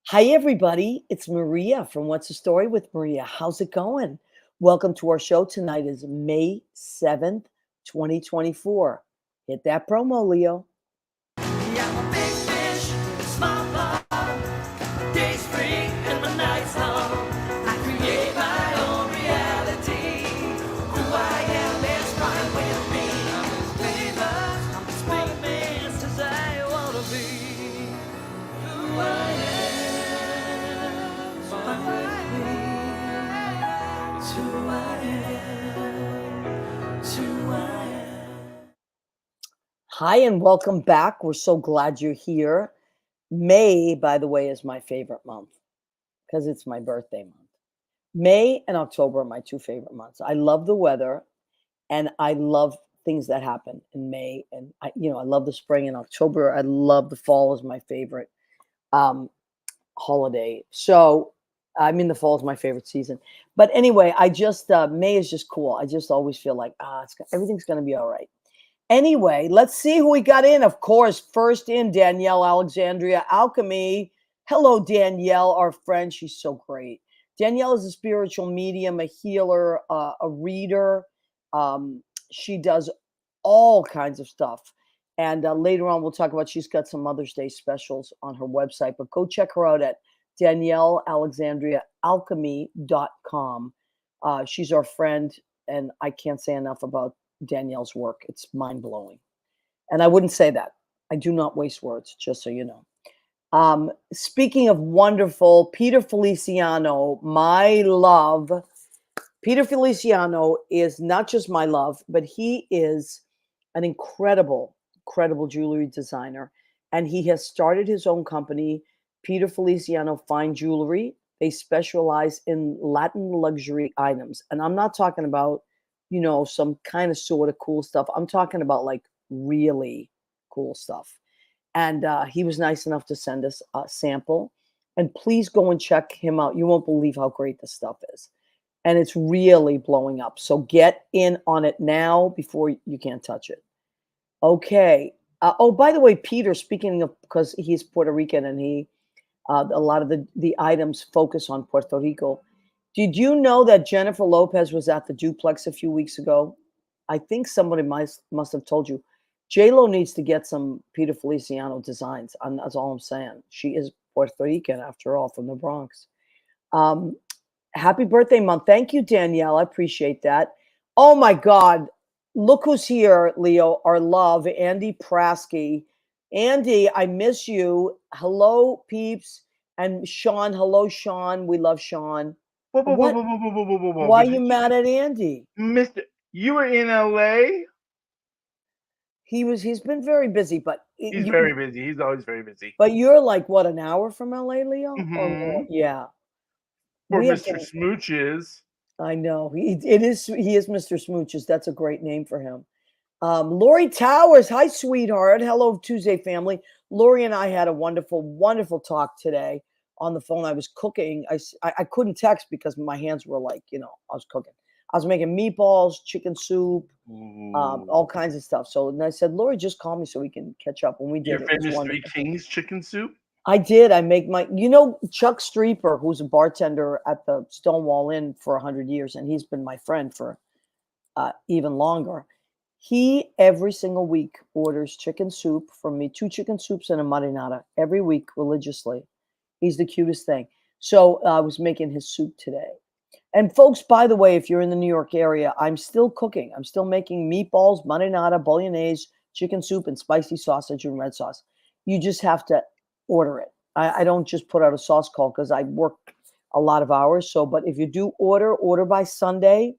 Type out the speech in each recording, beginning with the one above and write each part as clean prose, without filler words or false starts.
Hi, everybody. It's Maria from What's the Story with Maria. How's it going? Welcome to our show. Tonight is May 7th, 2024. Hit that promo, Leo. Yeah, I'm a big fish in a small pond. Days spring and my nights long. I create my own reality. Who I am is fine with me. I'm famous, I'm as famous as I wanna be. Who I am is fine with me. It's who I am. It's who I am. Hi, and welcome back. We're so glad you're here. May, by the way, is my favorite month because it's my birthday month. May and October are my two favorite months. I love the weather and I love things that happen in May. And I love the spring and October. I love the fall is my favorite. Um, holiday. So, I mean, the fall is my favorite season. But anyway, I just May is just cool. I just always feel like everything's going to be all right. Anyway, let's see who we got in. Of course, first in Danielle Alexandria Alchemy. Hello, Danielle, our friend. She's so great. Danielle is a spiritual medium, a healer, a reader. She does all kinds of stuff. And later on, we'll talk about she's got some Mother's Day specials on her website. But go check her out at DanielleAlexandriaAlchemy.com. She's our friend, and I can't say enough about Danielle's work. It's mind blowing. And I wouldn't say that. I do not waste words, just so you know. Speaking of wonderful, Peter Feliciano, my love. Peter Feliciano is not just my love, but he is an incredible jewelry designer. And he has started his own company, Peter Feliciano Fine Jewelry. They specialize in Latin luxury items. And I'm not talking about, some kind of sort of cool stuff. I'm talking about like really cool stuff. And he was nice enough to send us a sample. And please go and check him out. You won't believe how great this stuff is. And it's really blowing up. So get in on it now before you can't touch it. Okay. Oh, by the way, Peter, speaking of, because he's Puerto Rican and a lot of the items focus on Puerto Rico. Did you know that Jennifer Lopez was at the duplex a few weeks ago? I think somebody must have told you. J-Lo needs to get some Peter Feliciano designs. That's all I'm saying. She is Puerto Rican, after all, from the Bronx. Happy birthday month. Thank you, Danielle. I appreciate that. Oh, my God. Look who's here, Leo, our love, Andy Prasky. Andy, I miss you. Hello, peeps. And Sean, hello, Sean. We love Sean. Whoa, whoa, whoa, What? whoa, whoa, whoa, whoa, whoa, whoa! Why are But you mad at Andy? Mister, you were in LA. He's been very busy, but He's very busy. He's always very busy. but you're like what, an hour from LA, Leo? Or Mm-hmm. more? Yeah. For We have Mr. to Smooches. I know. He is Mr. Smooches. That's a great name for him. Lori Towers, hi, sweetheart. Hello, Tuesday family. Lori and I had a wonderful talk today on the phone. I was cooking. I couldn't text because my hands were like, I was cooking. I was making meatballs, chicken soup, all kinds of stuff. So and I said, Lori, just call me so we can catch up. When we Your did, it was famous Three wonderful. Kings chicken soup. I did. I make Chuck Streeper, who's a bartender at the Stonewall Inn for 100 years, and he's been my friend for even longer. He every single week orders chicken soup from me, 2 chicken soups and a marinara every week religiously. He's the cutest thing. So I was making his soup today. And folks, by the way, if you're in the New York area, I'm still cooking. I'm still making meatballs, marinara, bolognese, chicken soup, and spicy sausage and red sauce. You just have to order it. I don't just put out a sauce call because I work a lot of hours. So, but if you do order by Sunday,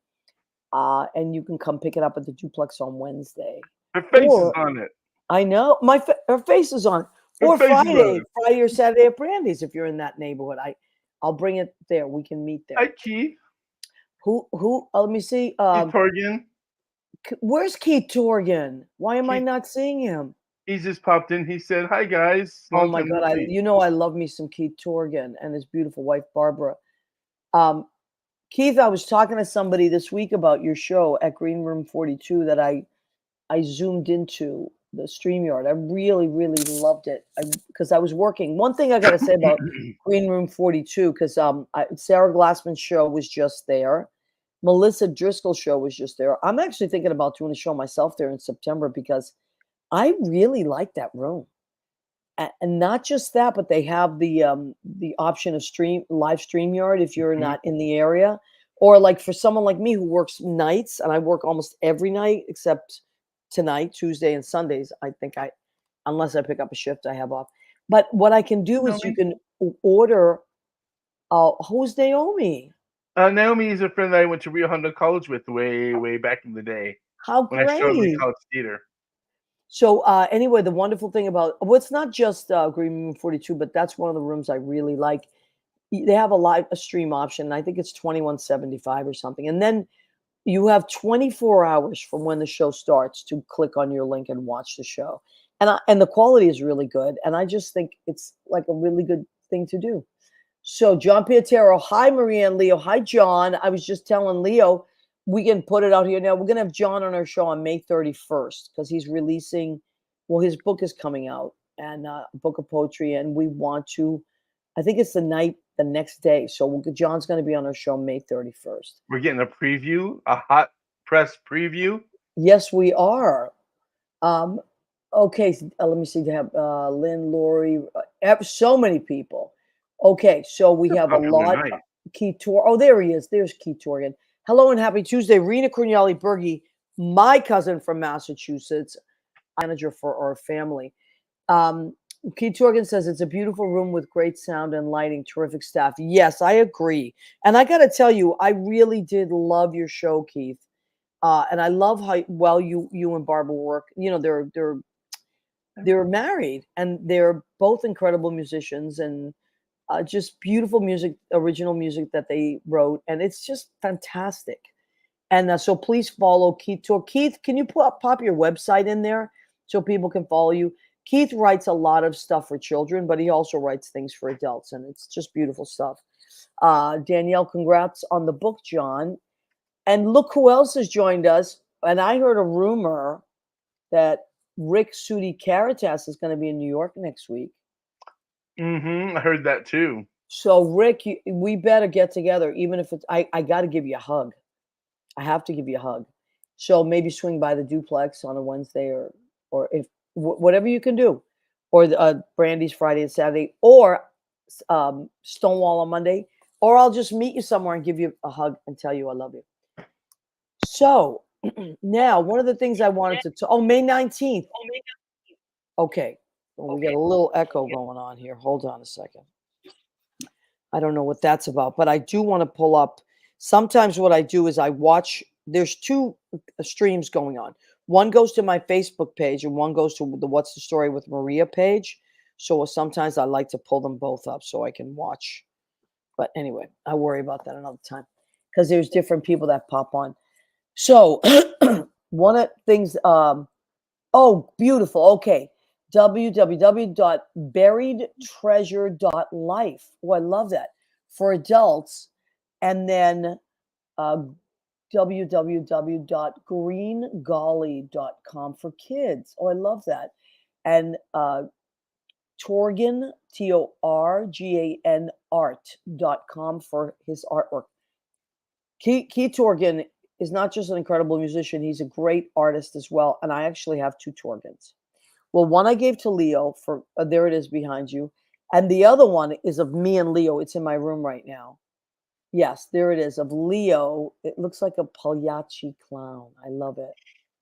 and you can come pick it up at the duplex on Wednesday. Her face is Or on it. I know her face is on. Her Or face is on it. Friday or Saturday at Brandy's if you're in that neighborhood. I'll bring it there. We can meet there. Hi, Keith. Who? Let me see. Keith Torgan. Where's Keith Torgan? Why am I Keith- not seeing him? He just popped in. He said, "Hi guys, Oh long my time no God! see." I love me some Keith Torgan and his beautiful wife Barbara. Um, Keith, I was talking to somebody this week about your show at Green Room 42 that I zoomed into the StreamYard. I really, really loved it because I was working. One thing I got to say about Green Room 42, because Sarah Glassman's show was just there. Melissa Driscoll's show was just there. I'm actually thinking about doing a show myself there in September because I really like that room. And not just that, but they have the option of live StreamYard if you're Mhm. not in the area, or like for someone like me who works nights, and I work almost every night except tonight, Tuesday and Sundays. I think unless I pick up a shift, I have off. But what I can do is you Naomi? can order. Who's Naomi? Naomi is a friend that I went to Rio Hondo College with way back in the day How when I started the great! college theater. So anyway, the wonderful thing about it's not just Green Room 42, but that's one of the rooms I really like. They have a stream option. I think it's 21.75 or something, and then you have 24 hours from when the show starts to click on your link and watch the show, and the quality is really good. And I just think it's like a really good thing to do. So John Pietero, hi Maria and Leo, hi John. I was just telling Leo we can put it out here now. We're gonna have John on our show on May 31st because he's releasing. Well, his book is coming out, and a book of poetry, and we want to. I think it's the next day. So John's going to be on our show May 31st. We're getting a preview, a hot press preview. Yes, we are. Okay, let me see. They have Lynn, Lori, so many people. Okay, so we have a Popular lot. night. Keith Tor. Oh, there he is. There's Keith Torgan. Hello and happy Tuesday. Rena Cornelli Berge, my cousin from Massachusetts, manager for our family. Keith Torgan says it's a beautiful room with great sound and lighting, terrific staff. Yes, I agree. And I got to tell you, I really did love your show, Keith. And I love how well you and Barbara work. You know, they're married and they're both incredible musicians and just beautiful music, original music that they wrote, and it's just fantastic. And so please follow Keith Tor. Keith, can you pop your website in there so people can follow you? Keith writes a lot of stuff for children, but he also writes things for adults, and it's just beautiful stuff. Danielle, congrats on the book, John. And look who else has joined us. And I heard a rumor that Rick Sudi Caritas is going to be in New York next week. I heard that too. So Rick, we better get together, even if it's I got to give you a hug. I have to give you a hug. So maybe swing by the duplex on a Wednesday or if whatever you can do, or Brandy's Friday and Saturday, or Stonewall on Monday, or I'll just meet you somewhere and give you a hug and tell you I love you. So now one of the things I wanted to May 19th. Okay. Well, we got a little echo going on here. Hold on a second. I don't know what that's about, but I do want to pull up. Sometimes what I do is I watch, there's two streams going on. One goes to my Facebook page and one goes to the What's the Story with Maria page. So sometimes I like to pull them both up so I can watch. But anyway, I'll worry about that another time because there's different people that pop on. So one of the things, oh, beautiful. Okay. www.buriedtreasure.life. Oh, I love that. For adults. And then www.greengolly.com for kids. Oh, I love that. And Torgan, Torgan art.com for his artwork. Keith Torgan is not just an incredible musician, he's a great artist as well. And I actually have two Torgans. Well, one I gave to Leo for, there it is behind you. And the other one is of me and Leo. It's in my room right now. Yes, there it is of Leo. It looks like a Pagliacci clown. I love it.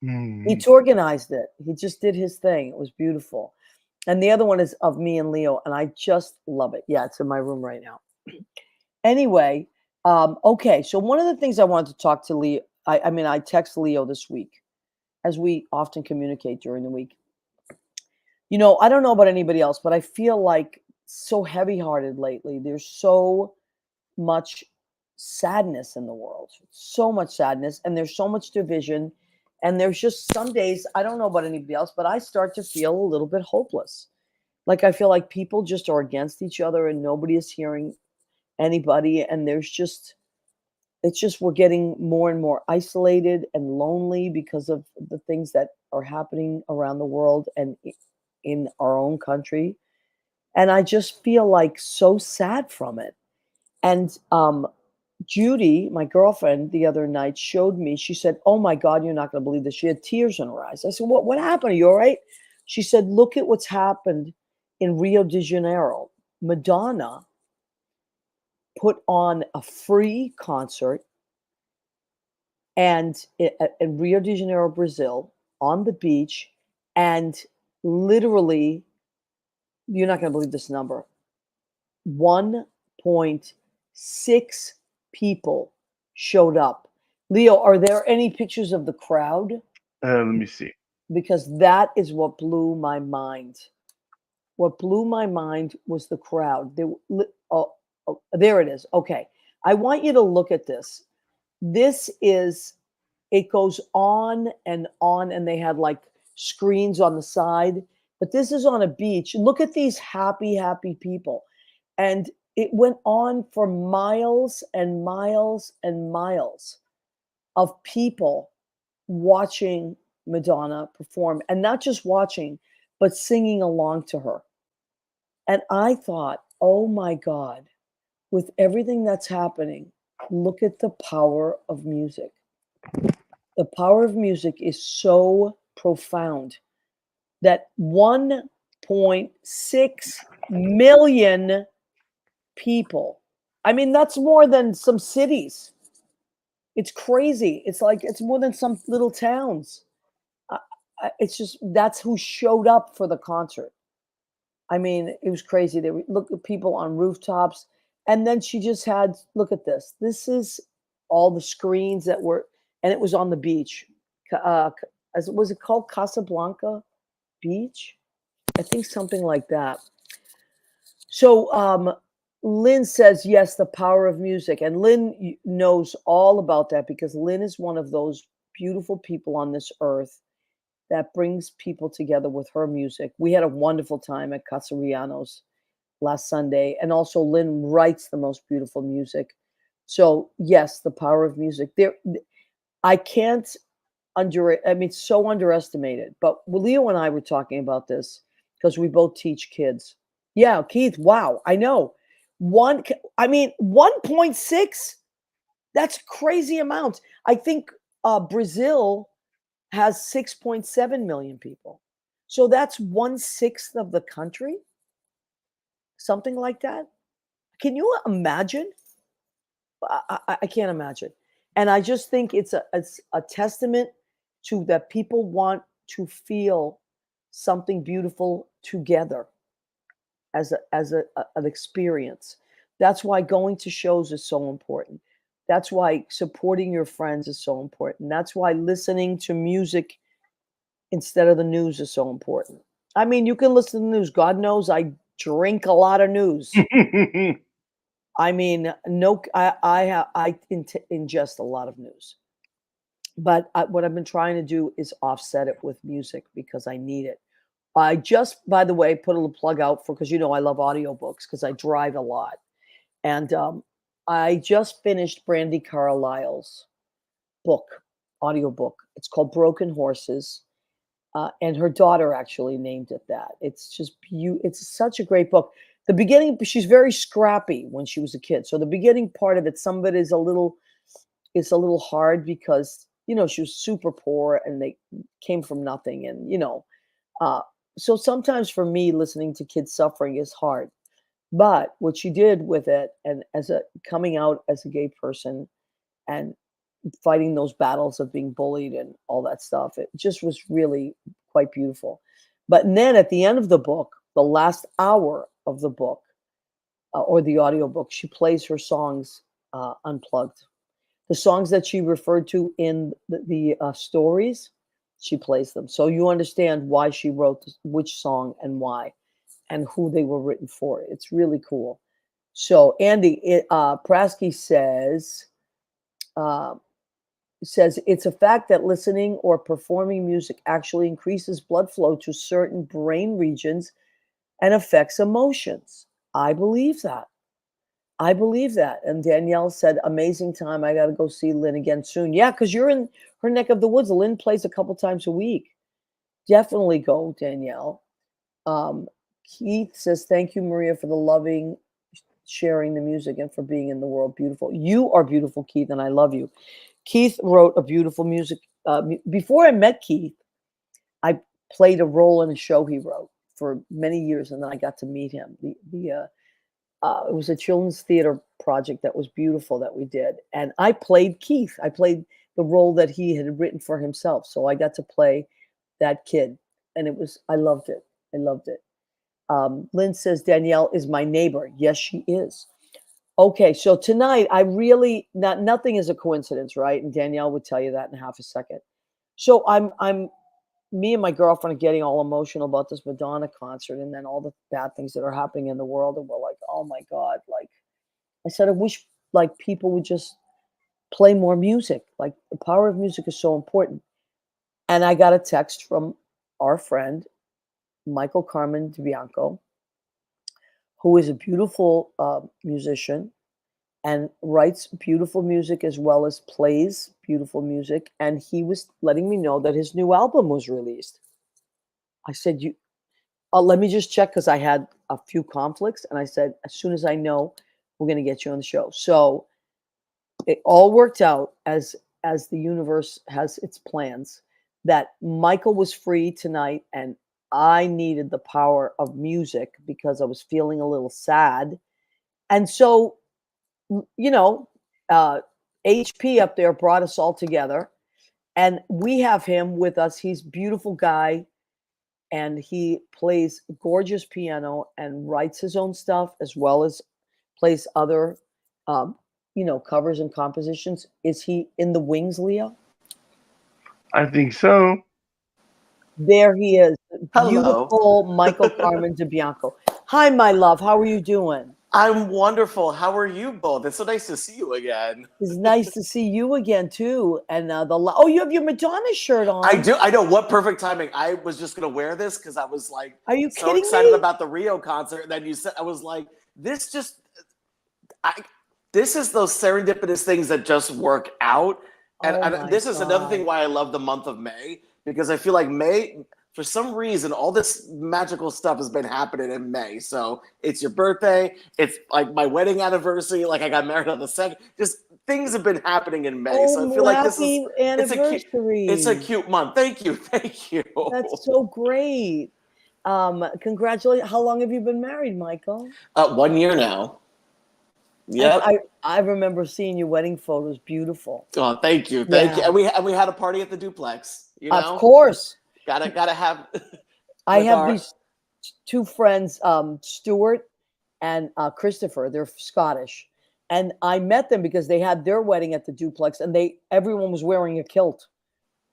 He organized it. He just did his thing. It was beautiful. And the other one is of me and Leo. And I just love it. Yeah, it's in my room right now. Anyway, okay. So one of the things I wanted to talk to Leo, I text Leo this week, as we often communicate during the week. You know, I don't know about anybody else, but I feel like so heavy-hearted lately. There's so much sadness in the world, so much sadness, and there's so much division. And there's just some days, I don't know about anybody else, but I start to feel a little bit hopeless. Like I feel like people just are against each other and nobody is hearing anybody. And there's just, it's just we're getting more and more isolated and lonely because of the things that are happening around the world and in our own country. And I just feel like so sad from it. And Judy, my girlfriend, the other night showed me. She said, "Oh my God, you're not going to believe this." She had tears in her eyes. I said, What happened? Are you all right?" She said, "Look at what's happened in Rio de Janeiro. Madonna put on a free concert and in Rio de Janeiro, Brazil, on the beach, and literally, you're not going to believe this number, 1.6 people showed up. Leo, are there any pictures of the crowd? Let me see. Because that is what blew my mind. What blew my mind was the crowd. Oh, there it is. Okay. I want you to look at this. This is, it goes on, and they had like screens on the side, but this is on a beach. Look at these happy, happy people. And it went on for miles and miles and miles of people watching Madonna perform, and not just watching, but singing along to her. And I thought, oh my God, with everything that's happening, look at the power of music. The power of music is so profound that 1.6 million people, I mean, that's more than some cities. It's crazy. It's like, it's more than some little towns. It's just, that's who showed up for the concert. I mean, it was crazy. They look at people on rooftops. And then she just had, look at this. This is all the screens that were, and it was on the beach. Was it called Casablanca Beach? I think something like that. So Lynn says, yes, the power of music. And Lynn knows all about that because Lynn is one of those beautiful people on this earth that brings people together with her music. We had a wonderful time at Casariano's last Sunday. And also Lynn writes the most beautiful music. So yes, the power of music. I can't it's so underestimated. But Leo and I were talking about this because we both teach kids. Yeah, Keith, wow, I know. 1.6, that's crazy amount. I think Brazil has 6.7 million people. So that's 1/6 of the country, something like that. Can you imagine? I can't imagine. And I just think it's a testament to that people want to feel something beautiful together as an experience. That's why going to shows is so important. That's why supporting your friends is so important. That's why listening to music instead of the news is so important. I mean, you can listen to the news. God knows I drink a lot of news. I mean, no, I ingest a lot of news. But what I've been trying to do is offset it with music because I need it. I just, by the way, put a little plug out for, because I love audiobooks because I drive a lot. And I just finished Brandy Carlisle's audiobook. It's called Broken Horses. And her daughter actually named it that. It's just it's such a great book. The beginning, she's very scrappy when she was a kid. So the beginning part of it, some of it is a little hard because, she was super poor and they came from nothing. And, so sometimes for me, listening to kids suffering is hard. But what she did with it, and coming out as a gay person and fighting those battles of being bullied and all that stuff, it just was really quite beautiful. But then at the end of the book, the last hour of the book or the audiobook, she plays her songs unplugged. The songs that she referred to in the stories, she plays them. So you understand why she wrote which song and why and who they were written for. It's really cool. So Andy Prasky says it's a fact that listening or performing music actually increases blood flow to certain brain regions and affects emotions. I believe that. I believe that. And Danielle said, amazing time. I got to go see Lynn again soon. Yeah, because you're in her neck of the woods. Lynn plays a couple times a week. Definitely go, Danielle. Keith says, thank you, Maria, for the loving, sharing the music, and for being in the world beautiful. You are beautiful, Keith, and I love you. Keith wrote a beautiful music. Before I met Keith, I played a role in a show he wrote for many years, and then I got to meet him. It was a children's theater project that was beautiful that we did, and I played Keith. I played the role that he had written for himself, so I got to play that kid, and I loved it. I loved it. Lynn says Danielle is my neighbor. Yes, she is. Okay, so tonight nothing is a coincidence, right? And Danielle would tell you that in half a second. So me and my girlfriend are getting all emotional about this Madonna concert, and then all the bad things that are happening in the world, and we're like, oh my God. Like I said, I wish like people would just play more music. Like the power of music is so important. And I got a text from our friend, Michael Carmen DiBianco, who is a beautiful musician and writes beautiful music as well as plays beautiful music. And he was letting me know that his new album was released. I said, let me just check, because I had a few conflicts. And I said, as soon as I know, we're going to get you on the show. So it all worked out as the universe has its plans, that Michael was free tonight, and I needed the power of music because I was feeling a little sad. And so, HP up there brought us all together, and we have him with us. He's a beautiful guy, and he plays gorgeous piano and writes his own stuff as well as plays other, covers and compositions. Is he in the wings, Leo? I think so. There he is. Hello. Beautiful Michael Carmen DiBianco. Hi, my love. How are you doing? I'm wonderful. How are you both? It's so nice to see you again. It's nice to see you again too. And you have your Madonna shirt on. I do. I know. What perfect timing. I was just going to wear this because I was like, are you so kidding excited me? about the Rio concert. And then you said, I was like, this is those serendipitous things that just work out. And this is another thing why I love the month of May, because I feel like May, for some reason, all this magical stuff has been happening in May. So it's your birthday. It's like my wedding anniversary. Like I got married on the 2nd. Just things have been happening in May. So I feel like this is it's a cute month. Thank you. Thank you. That's so great. Congratulations. How long have you been married, Michael? 1 year now. Yeah. I remember seeing your wedding photos. Beautiful. Oh, thank you. Thank you. And we had a party at the duplex. Of course. Gotta have. I have these two friends, Stuart and Christopher. They're Scottish, and I met them because they had their wedding at the duplex, and everyone was wearing a kilt.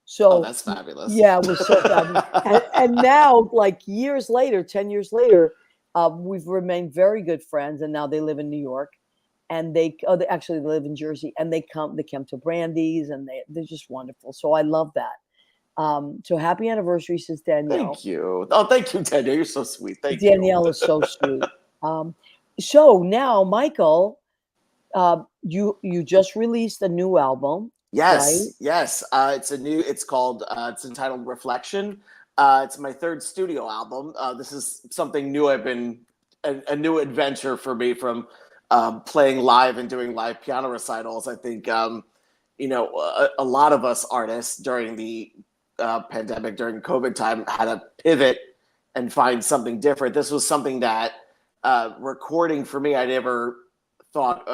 So that's fabulous. Yeah, it was so fabulous. and now, like 10 years later, we've remained very good friends, and now they live in New York, and they actually live in Jersey, and they come to Brandy's, and they're just wonderful. So I love that. So happy anniversary, says Danielle. Thank you. Oh, thank you, Danielle. You're so sweet. Thank you. Danielle is so sweet. So now, Michael, you just released a new album. Yes, right? Yes. It's entitled Reflection. It's my 3rd studio album. This is something new. A new adventure for me from playing live and doing live piano recitals. I think, a lot of us artists during the pandemic, during COVID time, had to pivot and find something different. This was something that recording for me, I never thought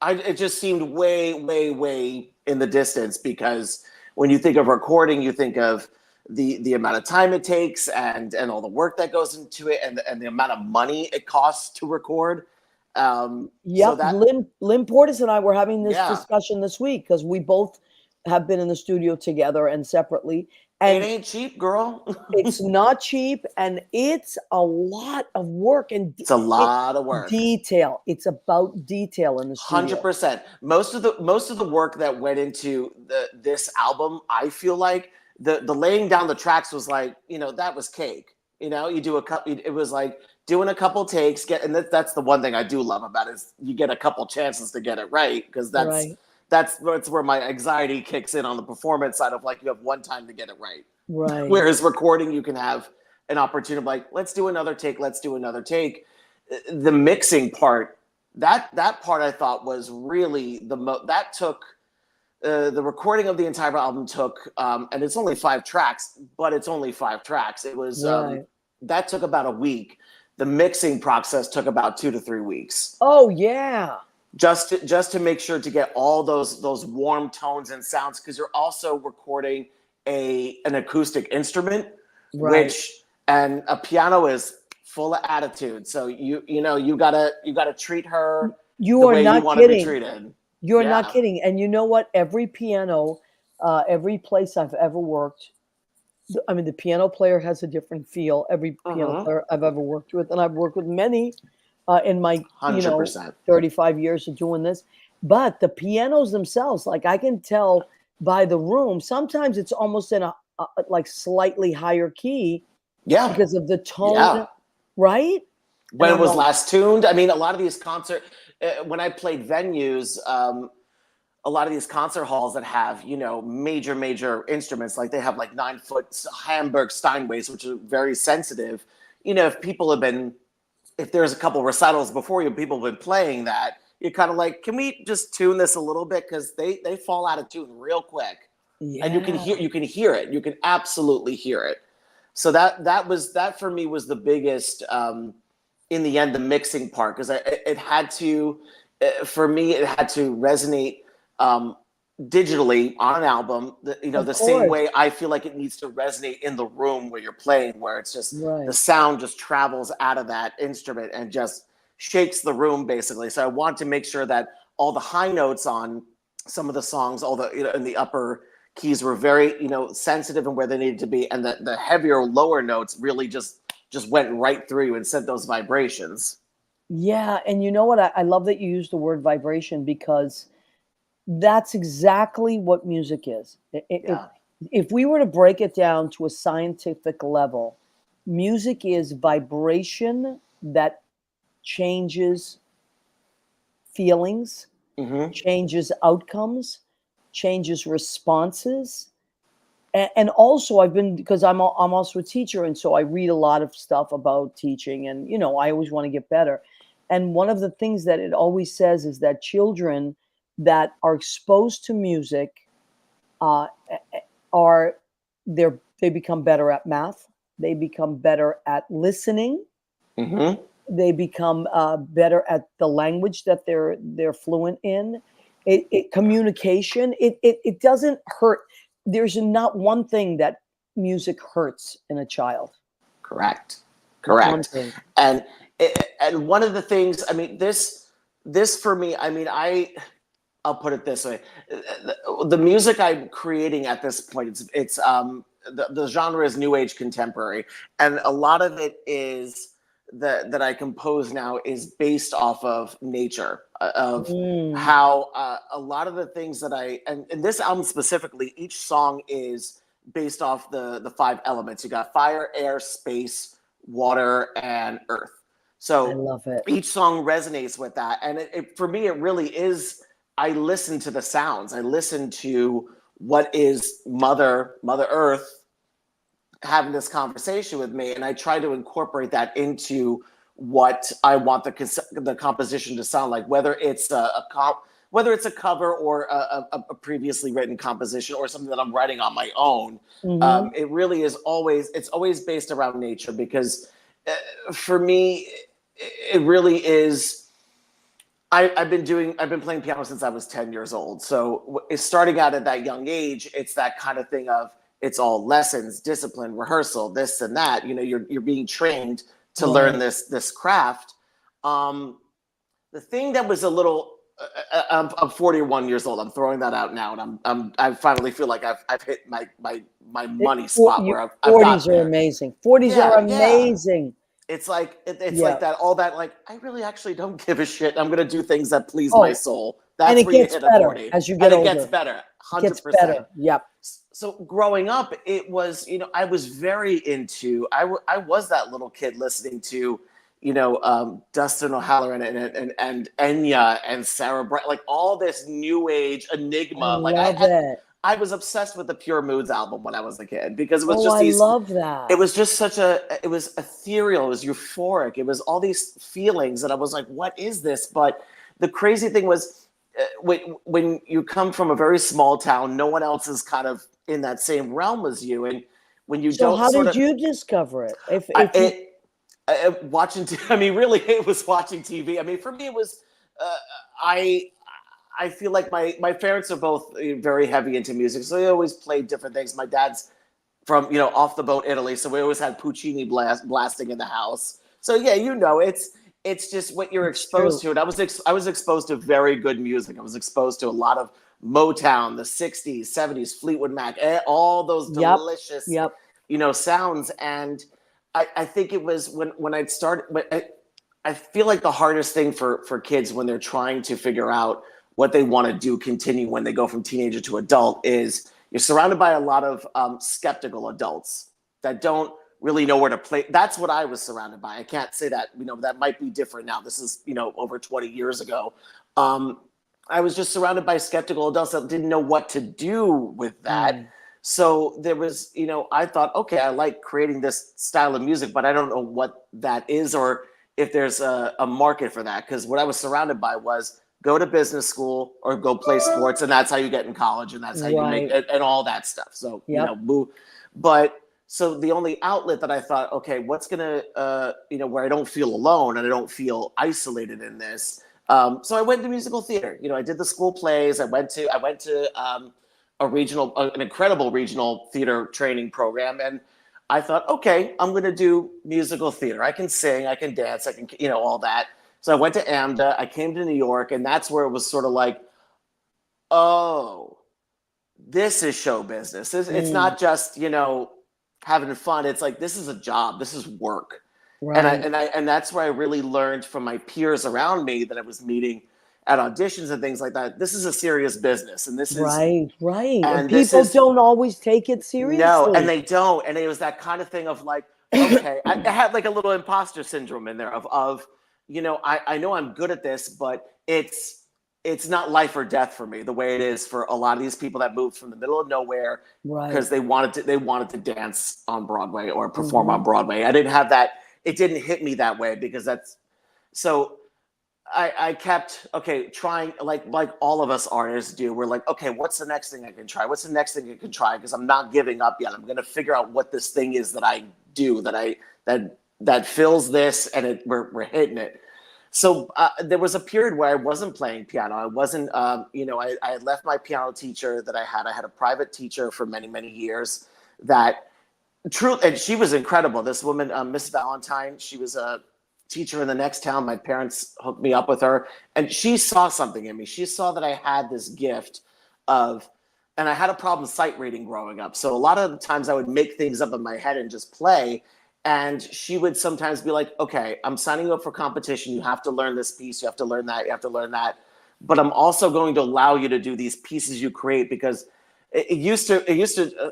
it just seemed way, way, way in the distance, because when you think of recording, you think of the amount of time it takes and all the work that goes into it, and the amount of money it costs to record. Lynn Portis and I were having this discussion this week, because we both have been in the studio together and separately. And it ain't cheap, girl. It's not cheap, and it's a lot of work. And it's a lot of work. Detail. It's about detail in the studio. 100%. Most of the work that went into this album, I feel like the laying down the tracks was like, that was cake. You know, you do a couple. It was like doing a couple takes, and that's the one thing I do love about it is you get a couple chances to get it right, because Right. that's where my anxiety kicks in on the performance side of like you have one time to get it right. Right. Whereas recording, you can have an opportunity of like, let's do another take, let's do another take. The mixing part, that part I thought was really that took the recording of the entire album took, and it's only 5 tracks, but it's only 5 tracks. It was Right. that took about a week. The mixing process took about 2 to 3 weeks. Oh yeah. Just to make sure to get all those warm tones and sounds, because you're also recording an acoustic instrument, Right. and a piano is full of attitude. So you gotta treat her You the are way not you want to be kidding. treated. You're not Yeah. kidding. And you know what? Every piano, every place I've ever worked, I mean, the piano player has a different feel. Every piano Mhm. player I've ever worked with, and I've worked with many in my 100%. 35 years of doing this. But the pianos themselves, like I can tell by the room. Sometimes it's almost in a like slightly higher key Yeah. because of the tone, Yeah. right? When And it was I'm like, last tuned, I mean, a lot of these when I played venues, a lot of these concert halls that have, major instruments, like they have like 9-foot Hamburg Steinways, which are very sensitive. If there's a couple recitals before you, people have been playing that, you're kind of like, can we just tune this a little bit? Because they fall out of tune real quick. And you can hear it. You can absolutely hear it. So that for me was the biggest, in the end, the mixing part, because it had to, for me, it had to resonate digitally on an album. The same way I feel like it needs to resonate in the room where you're playing, where it's just Right. the sound just travels out of that instrument and just shakes the room, basically. So I want to make sure that all the high notes on some of the songs, all the in the upper keys were very sensitive and where they needed to be, and the heavier lower notes really just went right through you and sent those vibrations. Yeah, and you know what? I love that you use the word vibration, because that's exactly what music is. Yeah. If we were to break it down to a scientific level, music is vibration that changes feelings, Mm-hmm. changes outcomes, changes responses. And also because I'm also a teacher, and so I read a lot of stuff about teaching, and I always want to get better. And one of the things that it always says is that children that are exposed to music they become better at math, they become better at listening, Mm-hmm. they become better at the language that they're fluent in. Communication. It doesn't hurt. There's not one thing that music hurts in a child. Correct. Not one thing. And one of the things, I mean, this for me, I mean, I'll put it this way: the music I'm creating at this point, it's the genre is new age contemporary, and a lot of it is that I compose now is based off of nature, of how a lot of the things that and this album specifically, each song is based off the 5 elements. You got fire, air, space, water, and earth. So I love it. Each song resonates with that, and for me, it really is. I listen to the sounds. I listen to what is Mother Earth having this conversation with me, and I try to incorporate that into what I want the composition to sound like, whether it's a cover or a previously written composition or something that I'm writing on my own. Mhm. It really is always based around nature, because for me, it really is. I've been playing piano since I was 10 years old. So starting out at that young age, it's that kind of thing of, it's all lessons, discipline, rehearsal, this and that. You're being trained to learn this craft. The thing that was a little, I'm 41 years old. I'm throwing that out now, and I finally feel like I've hit my money spot where I've 40s are amazing. 40s are amazing. It's like like that, all that, like, I really actually don't give a shit. I'm gonna do things that please my soul. That's and it where gets you hit better 40 as you get older. It gets better. 100%. It gets better. Yep. so growing up, it was, I was very into, I was that little kid listening to, Dustin O'Halloran and Enya and Sarah Brightman, like all this new age I enigma. Like love it. I was obsessed with the Pure Moods album when I was a kid because it was Oh, just I these, love that. it was just it was ethereal, it was euphoric, it was all these feelings that I was like, what is this? But the crazy thing was, when you come from a very small town, no one else is kind of in that same realm as you, and when you So don't how sort did of, you discover it? If watching, I mean, really, it was watching TV. I mean, for me, it was, I I feel like my parents are both very heavy into music, so they always played different things. My dad's from off the boat Italy, so we always had Puccini blasting in the house. So yeah, it's just what you're exposed to. And I was exposed to very good music. I was exposed to a lot of Motown, the '60s, '70s, Fleetwood Mac, all those delicious Yep. sounds. And I think it was when I'd started. I feel like the hardest thing for kids when they're trying to figure out what they want to do, continue when they go from teenager to adult, is you're surrounded by a lot of skeptical adults that don't really know where to play. That's what I was surrounded by. I can't say that, that might be different now. This is, over 20 years ago. I was just surrounded by skeptical adults that didn't know what to do with that. So there was, I thought, okay, I like creating this style of music, but I don't know what that is or if there's a market for that. Because what I was surrounded by was go to business school or go play sports, and that's how you get in college, and that's how you make it, and all that stuff. So but so the only outlet that I thought, okay, what's gonna where I don't feel alone and I don't feel isolated in this. So I went to musical theater. I did the school plays. I went to an incredible regional theater training program, and I thought, okay, I'm gonna do musical theater. I can sing, I can dance, I can all that. So I went to AMDA, I came to New York, and that's where it was sort of like, oh, this is show business. It's not just, having fun. It's like, this is a job, this is work. Right. And that's where I really learned from my peers around me that I was meeting at auditions and things like that. This is a serious business. And this is right. And people don't always take it seriously. No, and they don't. And it was that kind of thing of like, okay, I had like a little imposter syndrome in there of I know I'm good at this, but it's not life or death for me the way it is for a lot of these people that moved from the middle of nowhere because they wanted to dance on Broadway or perform on Broadway. I didn't have that. It didn't hit me that way because so I kept trying like all of us artists do. We're like, okay, what's the next thing I can try? What's the next thing I can try? Because I'm not giving up yet. I'm going to figure out what this thing is that I do that fills this, and we're hitting it. So there was a period where I wasn't playing piano. I wasn't, I had left my piano teacher that I had. I had a private teacher for many, many years and she was incredible. This woman, Miss Valentine, she was a teacher in the next town. My parents hooked me up with her, and she saw something in me. She saw that I had this gift and I had a problem sight reading growing up. So a lot of the times I would make things up in my head and just play. And she would sometimes be like, okay, I'm signing you up for competition. You have to learn this piece. You have to learn that. You have to learn that. But I'm also going to allow you to do these pieces you create because it used to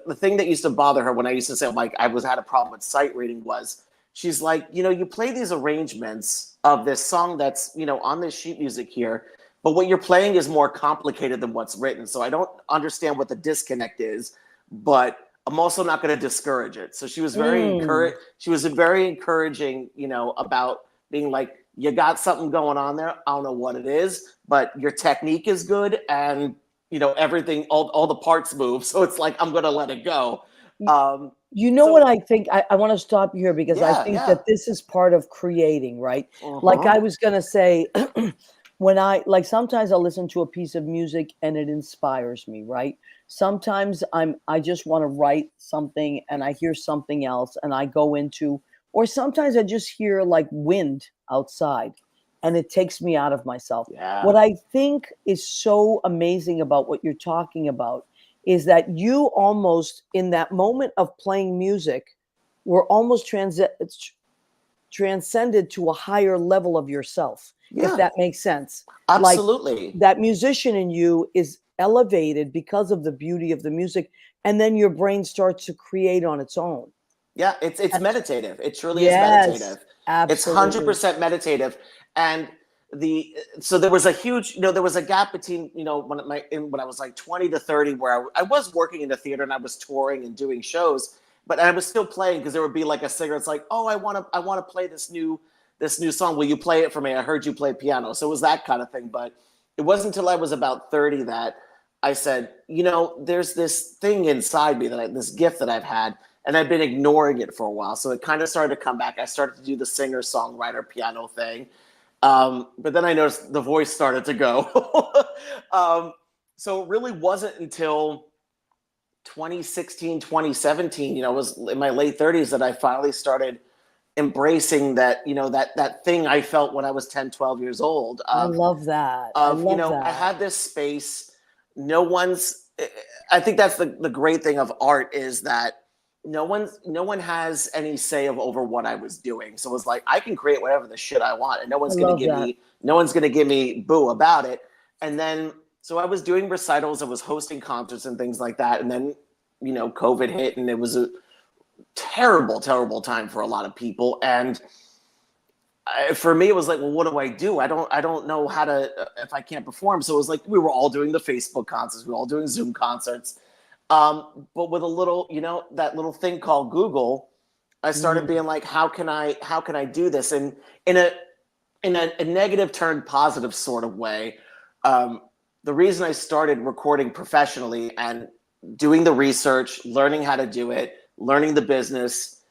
the thing that used to bother her when I used to say like I had a problem with sight reading was she's like, you play these arrangements of this song that's, on this sheet music here, but what you're playing is more complicated than what's written. So I don't understand what the disconnect is, but I'm also not going to discourage it. So she was very She was very encouraging, about being like, you got something going on there. I don't know what it is, but your technique is good. And, everything, all the parts move. So it's like, I'm going to let it go. What I think, I want to stop you here because I think that this is part of creating, right? Like I was going to say, when sometimes I'll listen to a piece of music and it inspires me, right? Sometimes I just want to write something and I hear something else and I go into, or sometimes I just hear like wind outside and it takes me out of myself. Yeah. What I think is so amazing about what you're talking about is that you almost, in that moment of playing music, were almost transcended to a higher level of yourself, if that makes sense. Absolutely. Like, that musician in you is elevated because of the beauty of the music and then your brain starts to create on its own. Yeah, it's meditative. It truly Yes, is meditative. It's absolutely. 100% meditative. And so there was a huge, there was a gap between, when I was like 20 to 30, where I was working in the theater and I was touring and doing shows, but I was still playing, because there would be like a singer. It's like, oh, I want to play this new song. Will you play it for me? I heard you play piano. So it was that kind of thing. But it wasn't until I was about 30 that I said, there's this thing inside me, this gift that I've had, and I've been ignoring it for a while. So it kind of started to come back. I started to do the singer, songwriter, piano thing. But then I noticed the voice started to go. So it really wasn't until 2016, 2017, I was in my late 30s, that I finally started embracing that, that thing I felt when I was 10, 12 years old. I love that. I had this space. I think that's the great thing of art, is that no one has any say over what I was doing. So it was like, I can create whatever the shit I want, and no one's going to give me boo about it. And then, so I was doing recitals, I was hosting concerts and things like that. And then, COVID hit, and it was a terrible, terrible time for a lot of people. And for me, it was like, well, what do I do? I don't know how to, if I can't perform. So it was like, we were all doing the Facebook concerts, we were all doing Zoom concerts. But with a little, that little thing called Google, I started being like, how can I do this? And in a negative turned positive sort of way, the reason I started recording professionally and doing the research, learning how to do it, learning the business,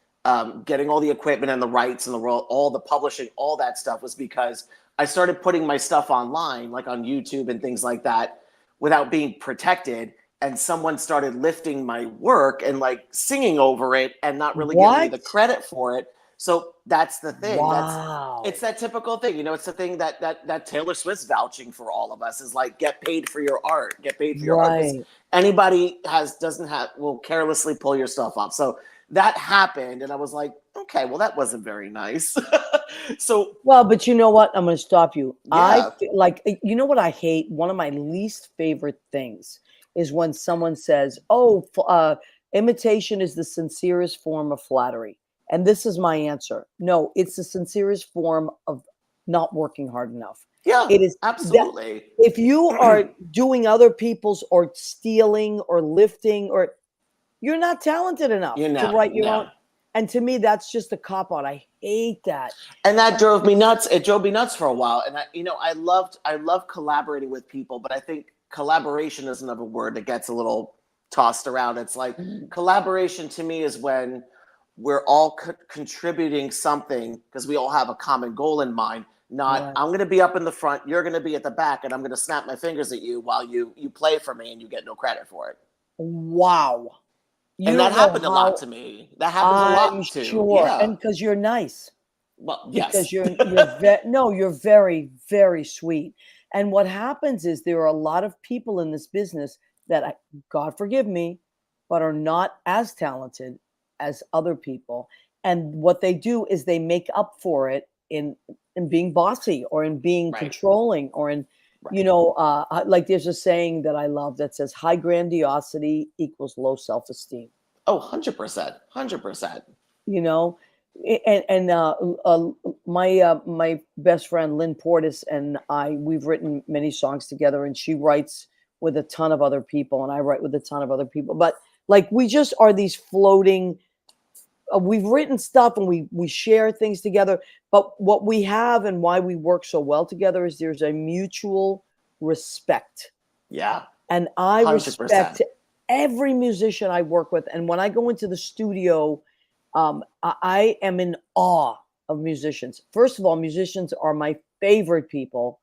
getting all the equipment and the rights and all the publishing, all that stuff, was because I started putting my stuff online, like on YouTube and things like that, without being protected. And someone started lifting my work and like singing over it and not really giving me the credit for it. So that's the thing. Wow. It's that typical thing. It's the thing that Taylor Swift's vouching for all of us, is like, get paid for your art, get paid for your art. Anybody will carelessly pull your stuff up. So that happened. And I was like, okay, well, that wasn't very nice. Well, but you know what? I'm going to stop you. Yeah. What I hate? One of my least favorite things is when someone says, imitation is the sincerest form of flattery. And this is my answer. No, it's the sincerest form of not working hard enough. Yeah, it is absolutely. If you are doing other people's, or stealing or lifting, or you're not talented enough to write your own. And to me, that's just a cop-out. I hate that. And that drove me nuts. It drove me nuts for a while. And I loved collaborating with people, but I think collaboration is another word that gets a little tossed around. It's like, collaboration to me is when we're all contributing something, because we all have a common goal in mind. Not, I'm going to be up in the front, you're going to be at the back, and I'm going to snap my fingers at you while you play for me and you get no credit for it. Wow. And that happened a lot to me. That happens a lot too. Sure. Yeah. And because you're nice. Well, yes. Because you're very, very sweet. And what happens is, there are a lot of people in this business that, God forgive me, but are not as talented as other people. And what they do is they make up for it in being bossy, or in being controlling, or in, like there's a saying that I love that says, high grandiosity equals low self-esteem. Oh, 100%. 100%. My best friend Lynn Portis and we've written many songs together, and she writes with a ton of other people, and I write with a ton of other people. But like, we just are these floating. We've written stuff and we share things together. But what we have, and why we work so well together, is there's a mutual respect. Yeah. And I 100%. respect every musician I work with. And when I go into the studio, I am in awe of musicians. First of all, musicians are my favorite people.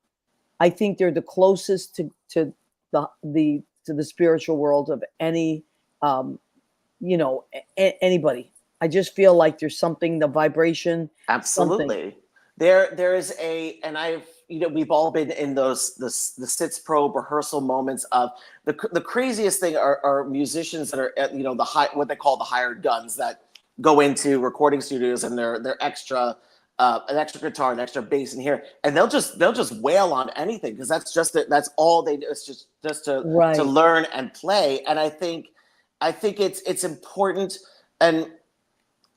I think they're the closest to the spiritual world of any, anybody. I just feel like there's something, the vibration. Absolutely. There is and we've all been in the Sitz Probe rehearsal moments of the craziest thing are musicians that are, what they call the hired guns, that go into recording studios, and they're extra, an extra guitar, an extra bass in here, and they'll just wail on anything, because that's all they do. It's just to learn and play. And I think I think it's important, and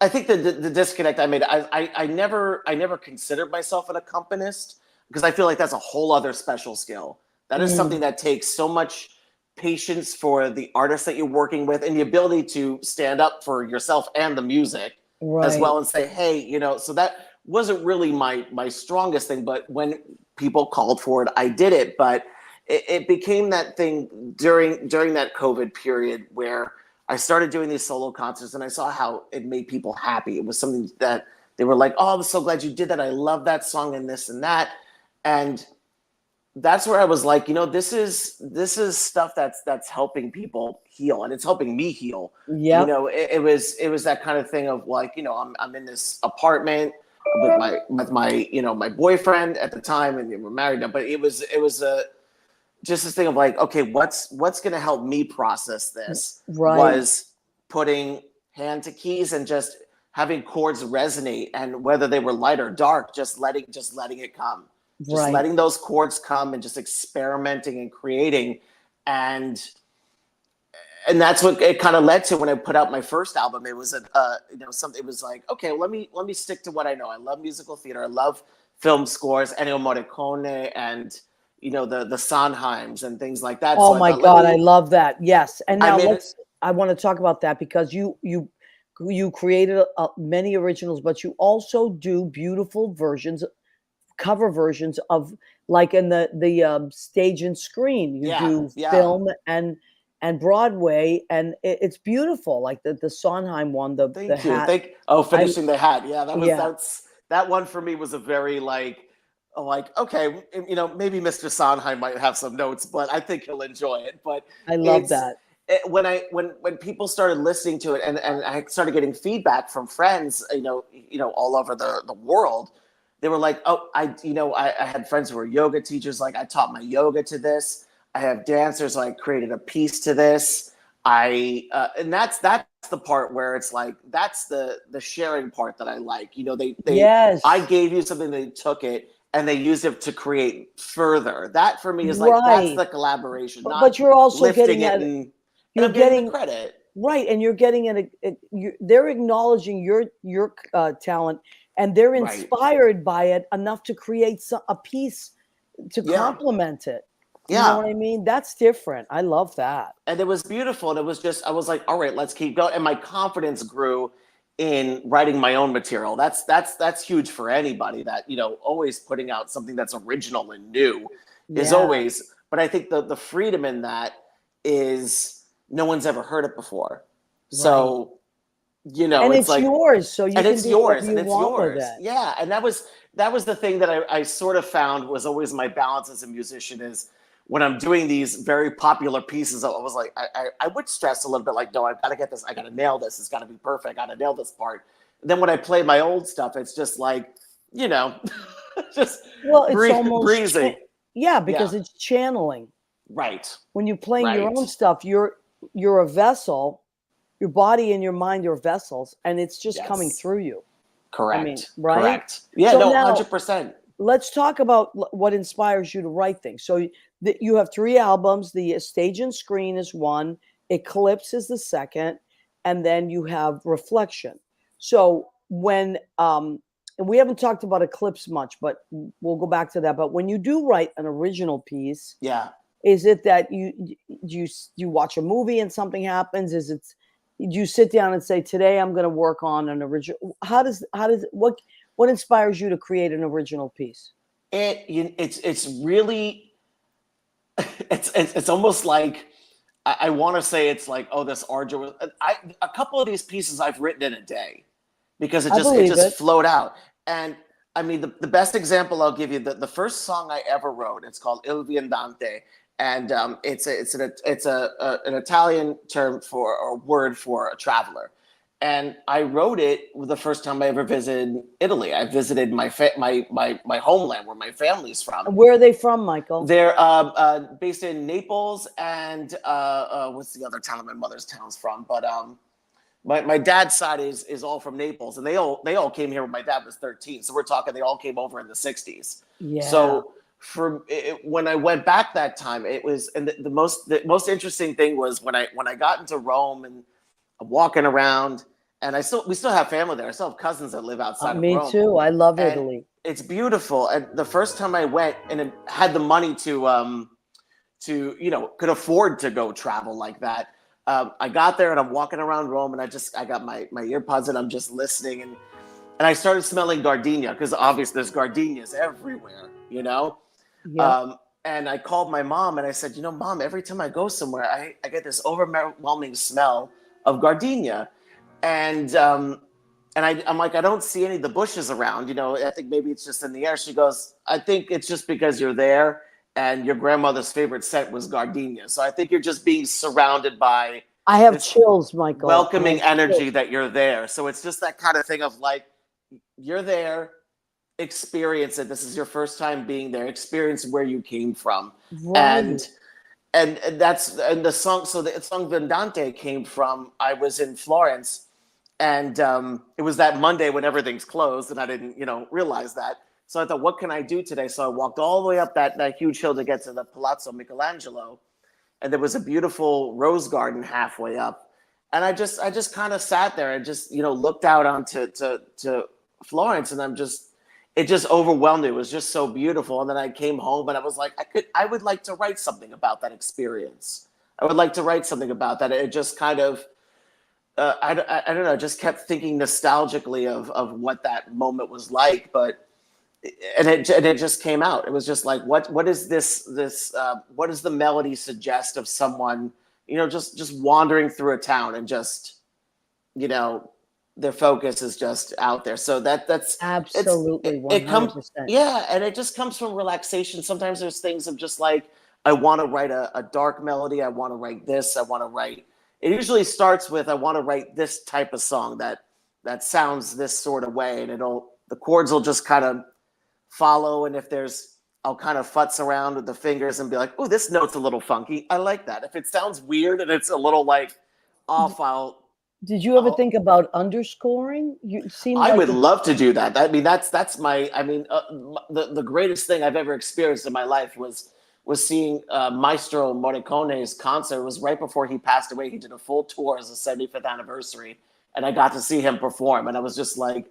I think the disconnect I made. I never considered myself an accompanist because I feel like that's a whole other special skill. That is something that takes so much patience for the artist that you're working with, and the ability to stand up for yourself and the music as Right. well, and say, hey, So that wasn't really my strongest thing, but when people called for it, I did it. But it became that thing during that COVID period where I started doing these solo concerts, and I saw how it made people happy. It was something that they were like, "Oh, I'm so glad you did that. I love that song and this and that." And that's where I was like, this is stuff that's helping people heal, and it's helping me heal. Yeah. It was that kind of thing of like, I'm in this apartment with my boyfriend at the time, and we're married now, but it was just this thing of like, okay, what's going to help me process this? Right. Was putting hand to keys and just having chords resonate, and whether they were light or dark, just letting it come, just letting those chords come, and just experimenting and creating, and that's what it kind of led to when I put out my first album. It was something. It was like, okay, let me stick to what I know. I love musical theater. I love film scores, Ennio Morricone, and the Sondheims and things like that. Oh So my God, I love that. Yes, and now I want to talk about that because you created many originals, but you also do beautiful versions, cover versions of, like in the stage and screen. You do film and Broadway, and it's beautiful. Like the Sondheim one, the hat. Finishing the hat. Yeah, that one for me was a very like, okay, maybe Mr. Sondheim might have some notes, but I think he'll enjoy it. But I love that. When people started listening to it, and I started getting feedback from friends, all over the world, they were like, oh, I had friends who were yoga teachers. Like, I taught my yoga to this. I have dancers. I created a piece to this. And that's the part where it's like, that's the sharing part that I like. Yes. I gave you something, they took it, and they used it to create further. That for me is like, that's the collaboration. But you're also getting it, and you're getting the credit, right? And you're getting they're acknowledging your talent, and they're inspired by it enough to create a piece to complement it. You know what I mean? That's different. I love that. And it was beautiful. And it was just, I was like, all right, let's keep going. And my confidence grew in writing my own material. That's huge for anybody, that, always putting out something that's original and new is always, but I think the freedom in that is no one's ever heard it before. Right. So, and it's like yours. So you and can it's do yours, you and it's want yours. With it. Yeah. And that was the thing that I sort of found was always my balance as a musician is, when I'm doing these very popular pieces, I was like, I would stress a little bit, like, no, I've got to get this. I got to nail this. It's got to be perfect. I got to nail this part. And then when I play my old stuff, it's just like, just it's almost breezy. Because it's channeling. Right. When you're playing your own stuff, you're a vessel. Your body and your mind are vessels, and it's just coming through you. Correct. I mean, right? Correct. Yeah, so now, 100%. Let's talk about what inspires you to write things. So you have 3 albums. The Stage and Screen is one. Eclipse is the second. And then you have Reflection. So when, and we haven't talked about Eclipse much, but we'll go back to that. But when you do write an original piece, is it that you watch a movie and something happens? Do you sit down and say, today I'm going to work on an original? What inspires you to create an original piece? It's really, it's almost like, I want to say it's like, oh, this arduous. A couple of these pieces I've written in a day, because it just flowed out. And I mean, the best example I'll give you, the first song I ever wrote, it's called Il Viandante, and it's an Italian term for, or word for, a traveler. And I wrote it the first time I ever visited Italy. I visited my homeland, where my family's from. Where are they from, Michael? They're based in Naples, and what's the other town that my mother's town's from? But my dad's side is all from Naples, and they all came here when my dad was 13. So we're talking, they all came over in the 60s. Yeah. So when I went back that time, it was, and the most interesting thing was when I got into Rome and I'm walking around, and we still have family there. I still have cousins that live outside of Me Rome. too. I love And Italy. it's beautiful. And the first time I went and had the money to could afford to go travel like that. I got there and I'm walking around Rome, and I got my earpods and I'm just listening, and I started smelling gardenia, because obviously there's gardenias everywhere, Yeah. And I called my mom and I said, Mom, every time I go somewhere, I get this overwhelming smell of gardenia. And I'm like, I don't see any of the bushes around, I think maybe it's just in the air. She goes, I think it's just because you're there and your grandmother's favorite scent was gardenia. So I think you're just being surrounded by I have this chills, Michael. welcoming I have energy chills. that you're there. So it's just that kind of thing of like, you're there, experience it. This is your first time being there. Experience where you came from. Right. And the song. So the song Vendante came from, I was in Florence, and it was that Monday when everything's closed, and I didn't, realize that. So I thought, what can I do today? So I walked all the way up that huge hill to get to the Palazzo Michelangelo, and there was a beautiful rose garden halfway up. And I just kind of sat there and just, looked out onto to Florence, and it just overwhelmed me. It was just so beautiful. And then I came home and I was like, I would like to write something about that experience. I would like to write something about that. It just kind of, I don't know, just kept thinking nostalgically of what that moment was like. But it just came out. It was just like, what is this what does the melody suggest of someone, just wandering through a town and just, their focus is just out there. So that's Absolutely. it comes, 100%. yeah, and it just comes from relaxation. Sometimes there's things of just like, I want to write a dark melody. I want to write this. I want to write. It usually starts with, I want to write this type of song that sounds this sort of way, and the chords will just kind of follow. And if I'll kind of futz around with the fingers and be like, oh, this note's a little funky. I like that. If it sounds weird and it's a little like off, Did you ever think about underscoring? You seem I like would love to do that. I mean, that's my. I mean, the greatest thing I've ever experienced in my life was seeing Maestro Morricone's concert. It was right before he passed away. He did a full tour as a 75th anniversary, and I got to see him perform. And I was just like,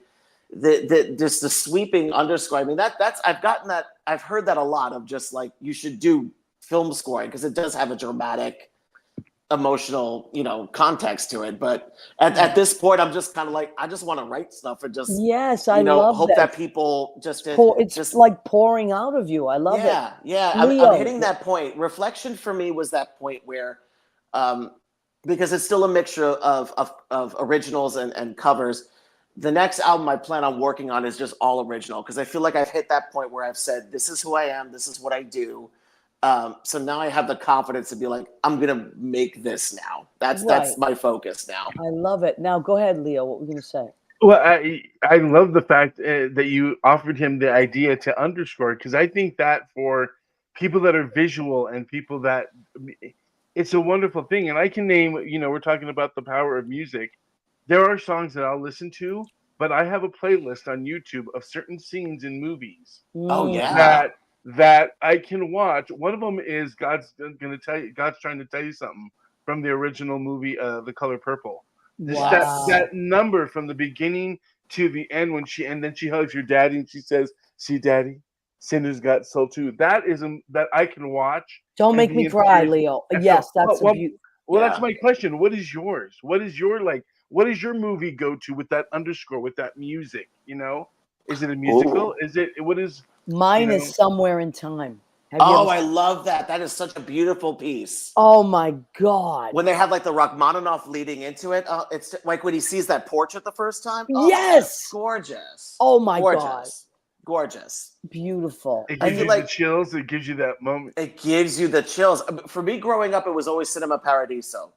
just the sweeping underscore. I mean, I've heard that a lot, of just like, you should do film scoring because it does have a dramatic, emotional, context to it. But at this point, I'm just kind of like, I just want to write stuff and just, yes, I love hope that. that people just, It's just like pouring out of you. I love it. Yeah. Leo. I'm hitting that point. Reflection for me was that point where, because it's still a mixture of originals and covers. The next album I plan on working on is just all original, because I feel like I've hit that point where I've said, this is who I am, this is what I do. So now I have the confidence to be like, I'm gonna make this now. That's my focus now. I love it. Now go ahead, Leo. What were you gonna say? Well, I love the fact that you offered him the idea to underscore, because I think that for people that are visual and people that, it's a wonderful thing. And I can name, we're talking about the power of music. There are songs that I'll listen to, but I have a playlist on YouTube of certain scenes in movies. Oh yeah. That I can watch. One of them is God's trying to tell you something, from the original movie, The Color Purple. Wow. That number from the beginning to the end, and then she hugs your daddy and she says, "See, Daddy, sinners got soul too." That is that I can watch. Don't make me cry, Leo. Yes, that's that's my question. What is yours? What is your movie go to with that underscore, with that music? Is it a musical? Ooh. What is mine is Somewhere in Time. I love that. That is such a beautiful piece. Oh my God. When they have like the Rachmaninoff leading into it, it's like when he sees that portrait the first time. Oh, yes. Gorgeous. Oh my God. Gorgeous. Beautiful. It gives you the chills. It gives you that moment. It gives you the chills. For me growing up, it was always Cinema Paradiso.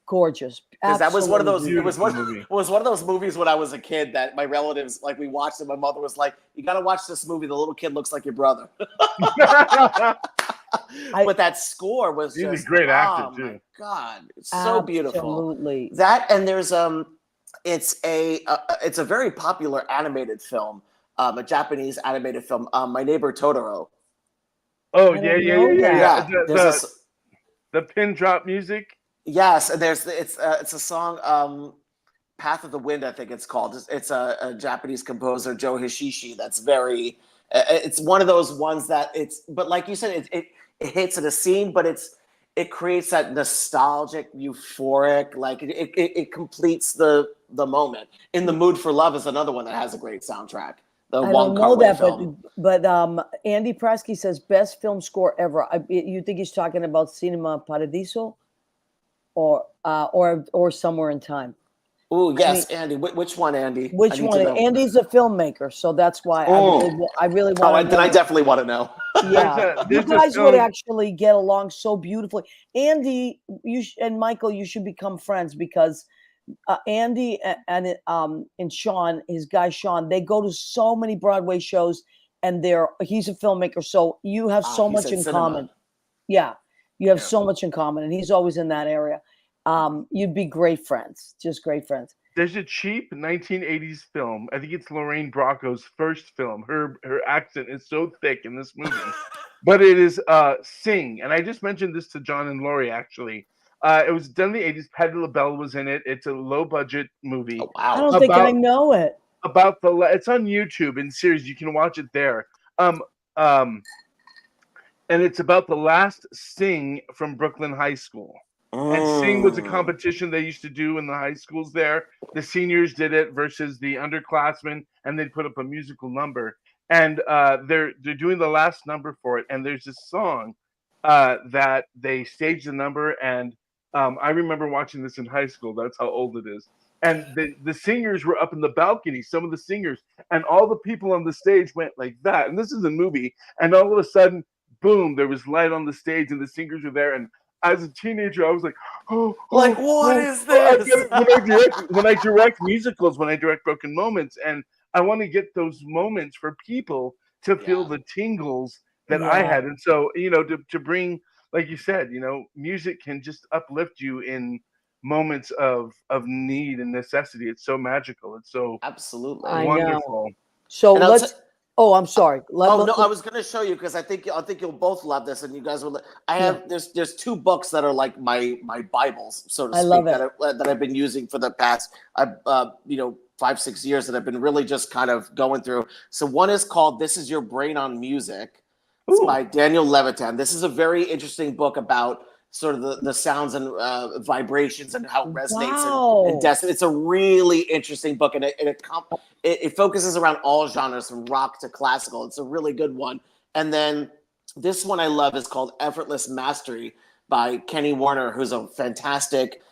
Gorgeous. Because that was one of those. It was one of those movies when I was a kid that my relatives, like, we watched it. My mother was like, "You got to watch this movie. The little kid looks like your brother." But that score was he's just a great actor too. Oh my God, it's so beautiful. Absolutely. That, and there's it's a very popular animated film, a Japanese animated film, My Neighbor Totoro. Oh, I yeah, don't yeah, know yeah, yeah, that. yeah. Yeah, there's this. The pin drop music. Yes, and it's a song, Path of the Wind, I think it's called. It's a Japanese composer, Joe Hishishi. That's very. It's one of those ones that but like you said, it hits at a scene, but it creates that nostalgic, euphoric, like it completes the moment. In the Mood for Love is another one that has a great soundtrack. The I Wong don't know Kar-wai that, film. but Andy Prasky says best film score ever. You think he's talking about Cinema Paradiso, or Somewhere in Time? Oh I mean, yes, Andy. Which one, Andy? I which need to one? know. Andy's a filmmaker, so that's why Oh, I really oh, want to then I know. definitely want to know. Yeah, you There's a guys would film. actually get along so beautifully. Andy, and Michael, you should become friends because Andy and Sean, his guy Sean, they go to so many Broadway shows, and he's a filmmaker, so you have so He much said in cinema. common. Yeah, you have Yeah. so much in common, and he's always in that area. You'd be great friends, just great friends. There's a cheap 1980s film. I think it's Lorraine Bracco's first film. Her accent is so thick in this movie, but it is Sing. And I just mentioned this to John and Lori actually. It was done in the 80s. Patti LaBelle was in it. It's a low budget movie Oh I wow. don't think I about know it. it's on YouTube in series. You can watch it there. Um um and it's about the last Sing from Brooklyn High School. And Sing was a Mm. competition they used to do in the high schools there. The seniors did it versus the underclassmen, and they'd put up a musical number. And they're doing the last number for it. And there's this song that they staged the number. And I remember watching this in high school. That's how old it is. And the singers were up in the balcony, some of the singers, and all the people on the stage went like that. And this is a movie. And all of a sudden, boom, there was light on the stage, and the singers were there. And as a teenager, I was like, oh, Like, oh, what oh. is I this? get it. When I direct musicals, when I direct Broken Moments, and I want to get those moments for people to feel Yeah. the tingles that I Yeah, had. And so, to bring, like you said, music can just uplift you in moments of need and necessity. It's so magical. It's so Absolutely. I know. wonderful. So And I'll Oh, I'm sorry. Oh no, I was going to show you because I think you'll both love this, and you guys will. I have there's two books that are like my Bibles, so to I speak, love it. that I've been using for the past 5-6 years that I've been really just kind of going through. So one is called "This Is Your Brain on Music." It's Ooh. by Daniel Levitan. This is a very interesting book about sort of the sounds and vibrations and how it resonates Wow. and destiny. It's a really interesting book, and it focuses around all genres from rock to classical. It's a really good one. And then this one I love is called Effortless Mastery by Kenny Warner, who's a fantastic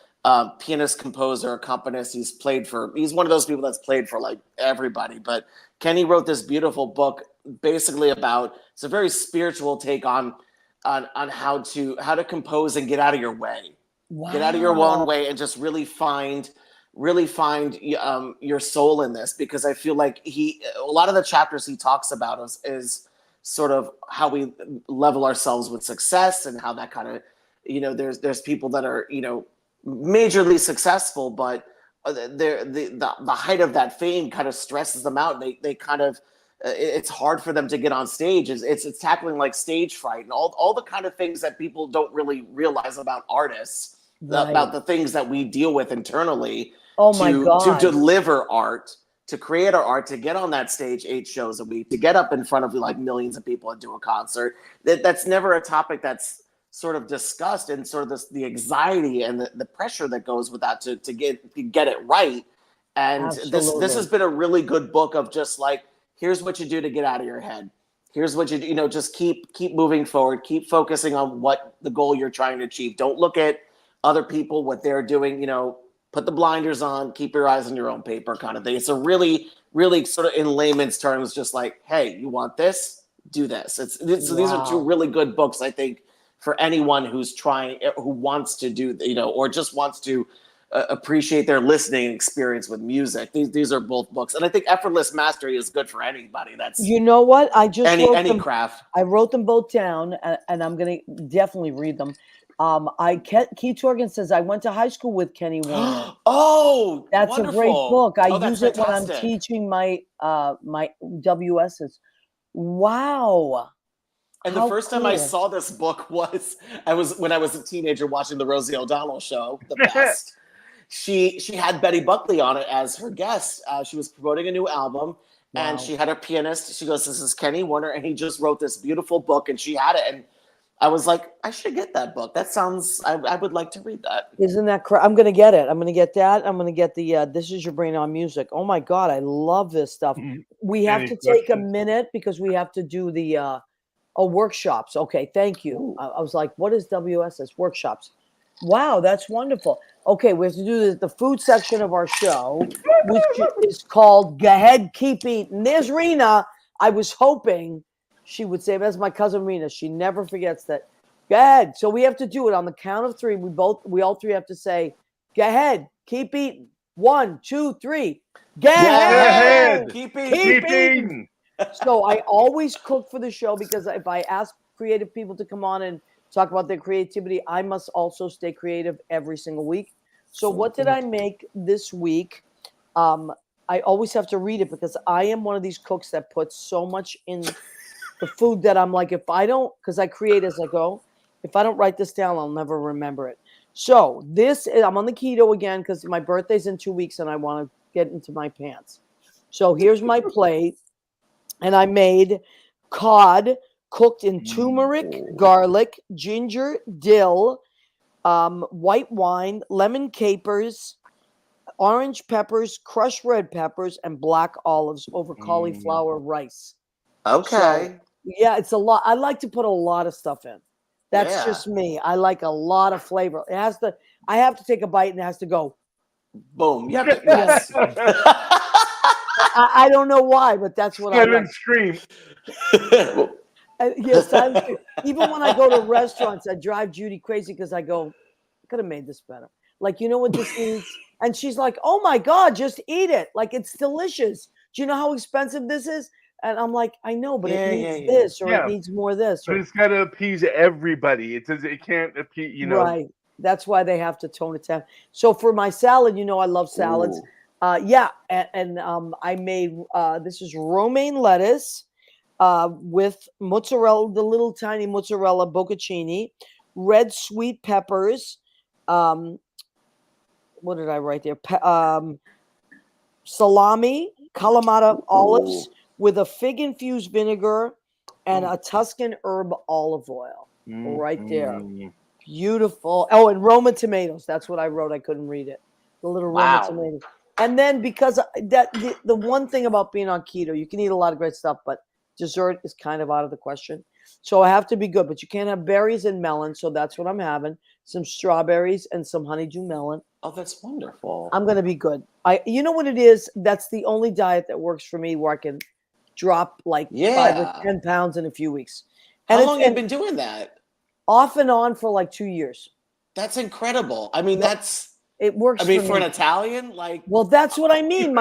pianist, composer, accompanist. He's one of those people that's played for like everybody. But Kenny wrote this beautiful book basically about, it's a very spiritual take on how to compose and get out of your way. Wow. Get out of your own way and just really find your soul in this, because I feel like a lot of the chapters he talks about is sort of how we level ourselves with success, and how that kind of, there's people that are, majorly successful, but the height of that fame kind of stresses them out. They kind of, it's hard for them to get on stage. It's tackling like stage fright and all the kind of things that people don't really realize about artists, Right. about the things that we deal with internally. Oh my God. To deliver art, to create our art, to get on that stage 8 shows a week, to get up in front of like millions of people and do a concert. That's never a topic that's sort of discussed, and sort of the anxiety and the pressure that goes with that to get it right. And this Absolutely. has been a really good book of just like, here's what you do to get out of your head. Here's what you do, just keep moving forward, keep focusing on what the goal you're trying to achieve. Don't look at other people, what they're doing, put the blinders on, keep your eyes on your own paper kind of thing. It's a really, really sort of in layman's terms, just like, hey, you want this? Do this. So these are two Wow. really good books, I think, for anyone who wants to do, or just wants to appreciate their listening experience with music. These are both books. And I think Effortless Mastery is good for anybody. That's You know what? I just wrote any them. craft. I wrote them both down, and I'm going to definitely read them. Keith Torgan says, I went to high school with Kenny Warner. Oh, That's wonderful. a great book. I that's use it when I'm fantastic. teaching my my WSs. Wow. And the How first time I cool. saw this book was when I was a teenager watching the Rosie O'Donnell show, The Best. She had Betty Buckley on it as her guest. She was promoting a new album, and Wow. she had her pianist. She goes, "This is Kenny Warner," and he just wrote this beautiful book, and she had it. And I was like, I should get that book. That sounds. I would like to read that. Isn't that I'm going to get it. I'm going to get that. I'm going to get the This Is Your Brain on Music. Oh my God, I love this stuff. We have Any to take a questions? minute because we have to do the workshops. Okay, thank you. Ooh. I was like, what is WSS? Workshops. Wow, that's wonderful. Okay, we have to do the food section of our show, which is called Go Ahead, Keep Eating. There's Rena. I was hoping she would say, that's my cousin Rena. She never forgets that. Go ahead. So we have to do it on the count of three. We all three have to say, go ahead, keep eating. 1, 2, 3. Go ahead. Keep Keep eating. eating. So I always cook for the show because if I ask creative people to come on and talk about their creativity, I must also stay creative every single week. So what did I make this week? I always have to read it because I am one of these cooks that puts so much in the food that I'm like, if I don't, because I create as I go, if I don't write this down, I'll never remember it. So I'm on the keto again because my birthday's in 2 weeks and I want to get into my pants. So here's my plate. And I made cod cooked in turmeric, garlic, ginger, dill, white wine, lemon capers, orange peppers, crushed red peppers, and black olives over cauliflower rice. Okay. Yeah, it's a lot. I like to put a lot of stuff in. That's Yeah. just me. I like a lot of flavor. I have to take a bite and it has to go. Boom. Yep. Yes. I don't know why, but that's what I Let him like. scream. Yes, even when I go to restaurants, I drive Judy crazy because I go, I could have made this better. Like, you know what this needs? And she's like, oh my God, just eat it. Like, it's delicious. Do you know how expensive this is? And I'm like, I know, but it needs this or Yeah. it needs more this. But it's got to appease everybody. It says it can't appease, you know. Right. That's why they have to tone it down. So for my salad, you know, I love salads. Ooh. And I made this is romaine lettuce with mozzarella, the little tiny mozzarella bocconcini, red sweet peppers. What did I write there? Salami, Kalamata olives with a fig infused vinegar and a Tuscan herb olive oil. Right there. Beautiful. Oh, and Roma tomatoes. That's what I wrote. I couldn't read it. The little Roma tomatoes. And then because the one thing about being on keto, you can eat a lot of great stuff, but dessert is kind of out of the question. So I have to be good, but you can't have berries and melon. So that's what I'm having. Some strawberries and some honeydew melon. Oh, that's wonderful. I'm going to be good. You know what it is? That's the only diet that works for me where I can drop like 5 or 10 pounds in a few weeks. And How long have you been doing that? Off and on for like 2 years. That's incredible. I mean, it works. I mean, for an Italian, like. Well, that's what I mean.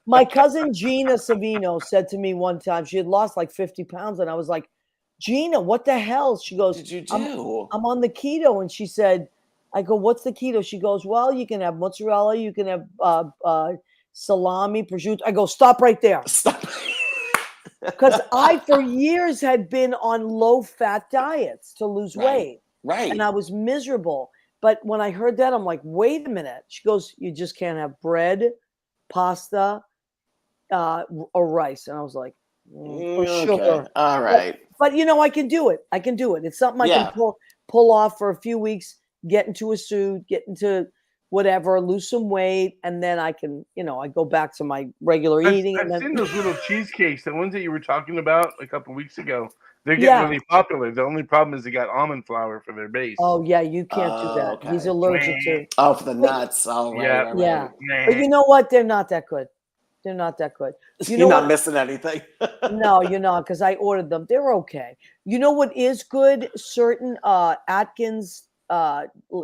My cousin Gina Savino said to me one time, she had lost like 50 pounds. And I was like, Gina, what the hell? She goes, Did you do? I'm on the keto. And she said, I go, what's the keto? She goes, well, you can have mozzarella. You can have salami, prosciutto. I go, stop right there. Stop. Because I, for years, had been on low-fat diets to lose weight. Right. And I was miserable. But when I heard that, I'm like, wait a minute. She goes, you just can't have bread, pasta, or rice. And I was like, or sugar. All right. But you know, I can do it. I can do it. It's something I can pull off for a few weeks, get into a suit, get into whatever, lose some weight, and then I can, you know, I go back to my regular eating. I've seen those little cheesecakes, the ones that you were talking about a couple weeks ago. They're getting really popular. The only problem is they got almond flour for their base. Oh yeah, you can't do that. Okay. He's allergic to. Oh, for the nuts. Oh, right, yeah. But you know what? They're not that good. They're not that good. You're not missing anything. No, you're not, because I ordered them. They're okay. You know what is good? Certain Atkins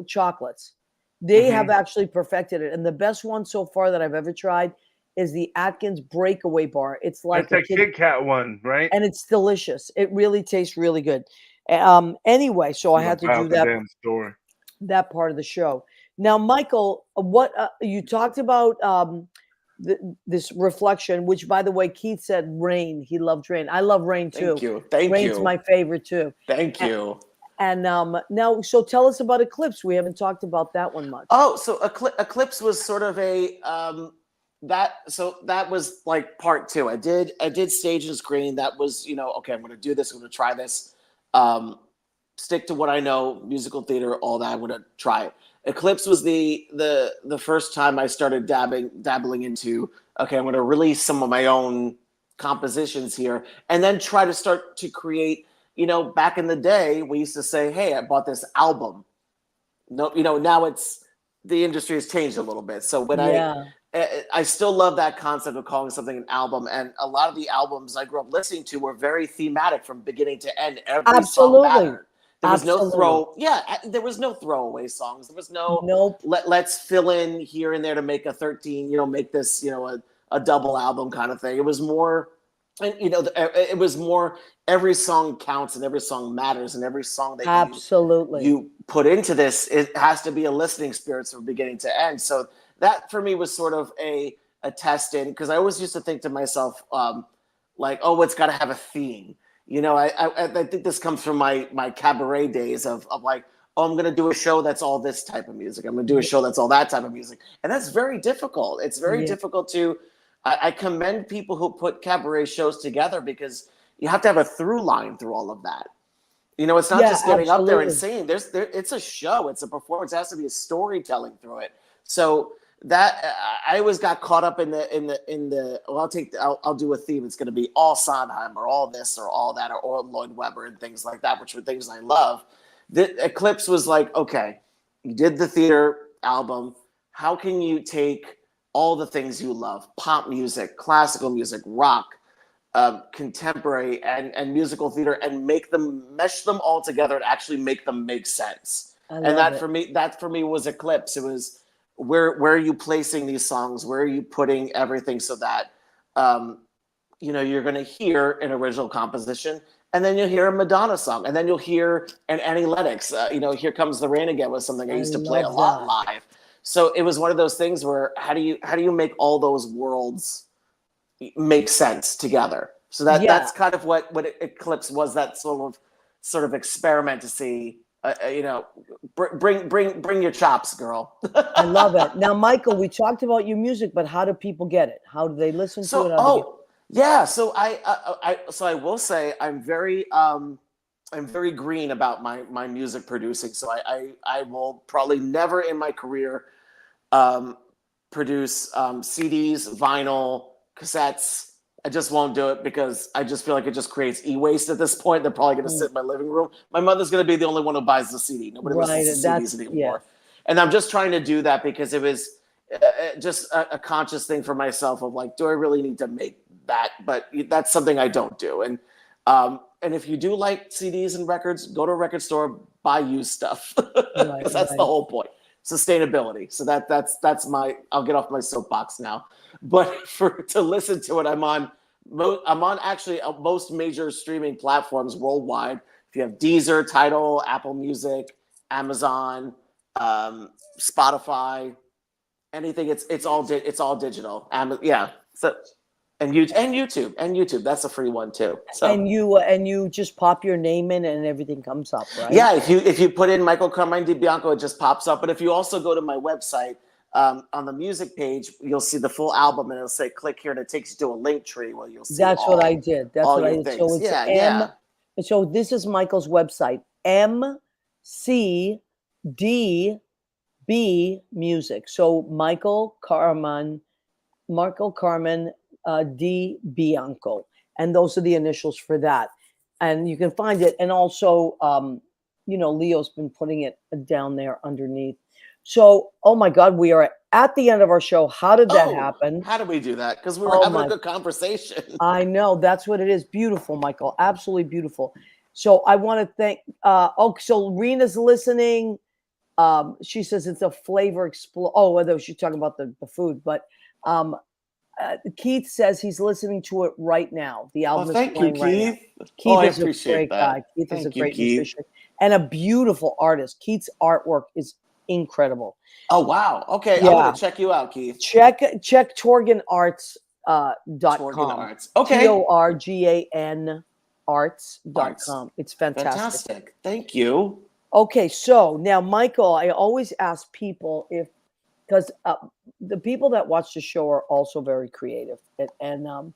chocolates. They have actually perfected it. And the best one so far that I've ever tried is the Atkins Breakaway Bar. It's like that's a Kit Kat one, right? And it's delicious. It really tastes really good. Anyway, so I had to do that part of the show. Now, Michael, what you talked about this reflection, which by the way, Keith said Rain. He loved Rain. I love Rain too. Thank you. Thank Rain's you. my favorite too. Thank you. And now, so tell us about Eclipse. We haven't talked about that one much. Oh, so Eclipse was sort of a that was like part two. I did stage and screen. That was, okay, I'm going to do this. I'm going to try this. Stick to what I know, musical theater, all that. I'm going to try it. Eclipse was the first time I started dabbling into, okay, I'm going to release some of my own compositions here, and then try to start to create. Back in the day, we used to say, "Hey, I bought this album." No, now the industry has changed a little bit. So when I still love that concept of calling something an album, and a lot of the albums I grew up listening to were very thematic from beginning to end. Every song mattered. There was there was no throwaway songs. There was no let's fill in here and there to make a 13, make this, a double album kind of thing. It was more, and it was more every song counts and every song matters, and every song that you put into this, it has to be a listening experience from beginning to end. So that for me was sort of a test in, because I always used to think to myself, like, oh, it's got to have a theme. I think this comes from my cabaret days of like, oh, I'm going to do a show that's all this type of music. I'm going to do a show that's all that type of music. And that's very difficult. It's very difficult to, I commend people who put cabaret shows together, because you have to have a through line through all of that. It's not just getting up there and singing. It's a show. It's a performance. It has to be a storytelling through it. So that I always got caught up in the well, I'll do a theme. It's going to be all Sondheim or all this or all that or Lloyd Webber and things like that, which were things I love. The Eclipse was like, okay, you did the theater album. How can you take all the things you love, pop music, classical music, rock, contemporary and musical theater, and mesh them all together and actually make them make sense? And that for me was Eclipse. It was, where are you placing these songs? Where are you putting everything so that you're going to hear an original composition, and then you'll hear a Madonna song, and then you'll hear an Annie Lennox. Here Comes the Rain Again was something I used to play a lot live. So it was one of those things where how do you make all those worlds make sense together? So that's kind of what Eclipse was. That sort of experiment to see. Bring your chops, girl. I love it. Now, Michael, we talked about your music, but how do people get it? How do they listen to it? So I will say I'm very green about my music producing. So I will probably never in my career produce CDs, vinyl, cassettes. I just won't do it, because I just feel like it just creates e-waste at this point. They're probably going to sit in my living room. My mother's going to be the only one who buys the CD. Nobody listens to CDs anymore. Yeah. And I'm just trying to do that because it was just a conscious thing for myself of like, do I really need to make that? But that's something I don't do. And if you do like CDs and records, go to a record store, buy used stuff. Because that's the whole point. Sustainability. So that's my, I'll get off my soapbox now. But to listen to it, I'm on actually most major streaming platforms worldwide. If you have Deezer, Tidal, Apple Music, Amazon, Spotify, anything, it's all digital. So and YouTube, that's a free one too. So and you just pop your name in and everything comes up, right? Yeah, if you put in Michael Carmine DiBianco, it just pops up. But if you also go to my website, on the music page, you'll see the full album, and it'll say click here, and it takes you to a link tree where you'll see. That's what I did. That's what I did. So it's So this is Michael's website, MCDB Music. So Michael Carmen DiBianco, and those are the initials for that. And you can find it. And also, Leo's been putting it down there underneath. So, oh my God, we are at the end of our show. How did that happen? How did we do that? Because we were having a good conversation. I know. That's what it is. Beautiful, Michael. Absolutely beautiful. So I want to thank, so Rena's listening. She says it's a flavor whether she's talking about the food, but Keith says he's listening to it right now. The album is playing right now. Keith is a great guy. Keith is a great musician and a beautiful artist. Keith's artwork is incredible. Oh wow. Okay, I'm Yeah. gonna check you out, Keith. Check torganarts Torgan .com. Arts. Okay. TORGAN arts.com. It's fantastic. Fantastic. Thank you. Okay, so now, Michael, I always ask people because the people that watch the show are also very creative and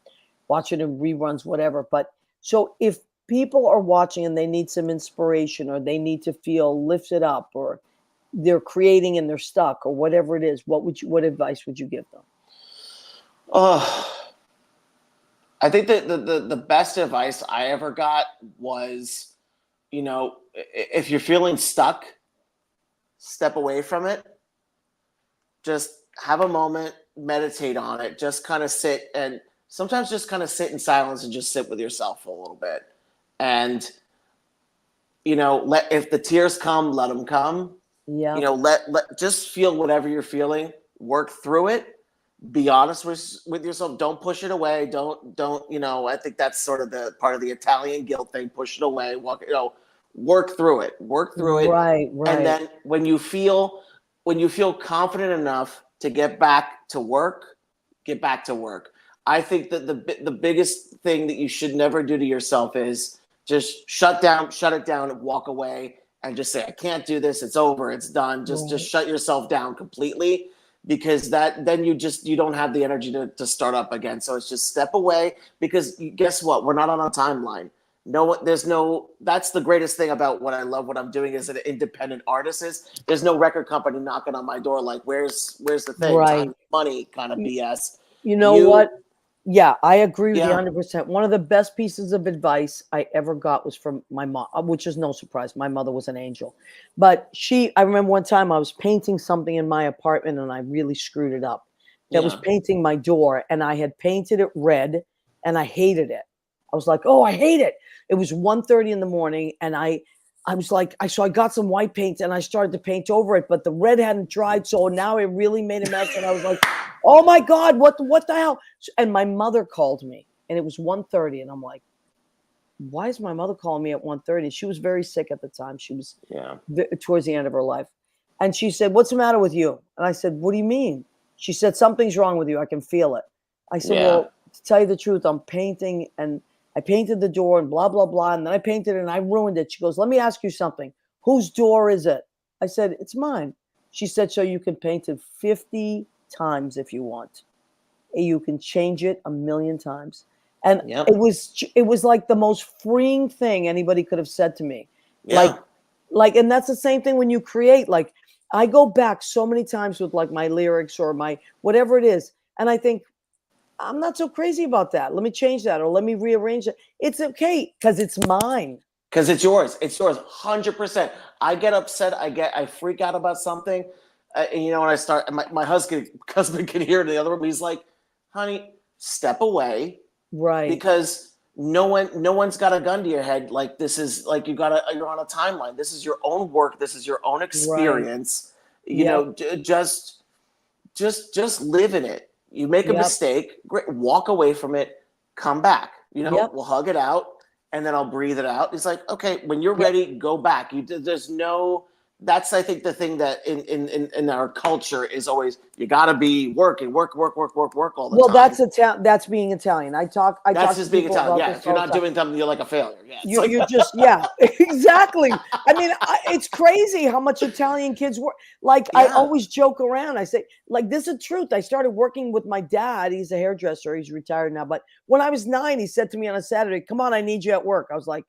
watch it in reruns, whatever. But so if people are watching and they need some inspiration or they need to feel lifted up or they're creating and they're stuck or whatever it is, what advice would you give them? I think that the best advice I ever got was, if you're feeling stuck, step away from it. Just have a moment, meditate on it. Just kind of sit and sometimes just kind of sit in silence and just sit with yourself for a little bit. And, if the tears come, let them come. Yeah. Let just feel whatever you're feeling, work through it. Be honest with yourself. Don't push it away. Don't, I think that's sort of the part of the Italian guilt thing. Push it away. Work through it. Work through it. Right. And then when you feel confident enough to get back to work, get back to work. I think that the biggest thing that you should never do to yourself is just shut it down and walk away and just say, I can't do this. It's over. It's done. Just shut yourself down completely. Because then you don't have the energy to start up again. So it's just step away, because guess what? We're not on a timeline. That's the greatest thing about what I love, what I'm doing as an independent artist is there's no record company knocking on my door like, where's the thing? Right. Time, money kind of BS. You know what? Yeah, I agree with you 100%. One of the best pieces of advice I ever got was from my mom, which is no surprise. My mother was an angel. But I remember one time I was painting something in my apartment and I really screwed it up. I was painting my door and I had painted it red and I hated it. I was like, oh, I hate it. It was 1:30 in the morning and I was like, so I got some white paint and I started to paint over it, but the red hadn't dried. So now it really made a mess. And I was like, oh my God, what the hell? And my mother called me and it was 1:30 and I'm like, why is my mother calling me at 1:30? She was very sick at the time. She was towards the end of her life. And she said, what's the matter with you? And I said, what do you mean? She said, something's wrong with you. I can feel it. I said, well, to tell you the truth, I'm painting and I painted the door and blah, blah, blah. And then I painted it and I ruined it. She goes, let me ask you something. Whose door is it? I said, it's mine. She said, so you can paint it 50 times if you want. You can change it 1,000,000 times. And it was like the most freeing thing anybody could have said to me. Like, and that's the same thing when you create. Like, I go back so many times with like my lyrics or my whatever it is. And I think, I'm not so crazy about that. Let me change that or let me rearrange it. It's okay because it's mine. Because it's yours. It's yours. 100%. I get upset. I freak out about something. And when I start, my husband can hear it in the other room. He's like, honey, step away. Right. Because no one's got a gun to your head. Like, this is like, you're on a timeline. This is your own work. This is your own experience. Right. Just live in it. You make a mistake, great, walk away from it, come back. We'll hug it out, and then I'll breathe it out. It's like, okay, when you're ready, go back. That's I think the thing that in our culture is always you got to be working, work all the time. Well, that's being Italian. That's just being Italian. Yeah, if you're not doing something, you're like a failure. Yeah, you're just exactly. I mean, it's crazy how much Italian kids work. Like I always joke around. I say, like, this is the truth. I started working with my dad. He's a hairdresser. He's retired now. But when I was 9, he said to me on a Saturday, "Come on, I need you at work." I was like,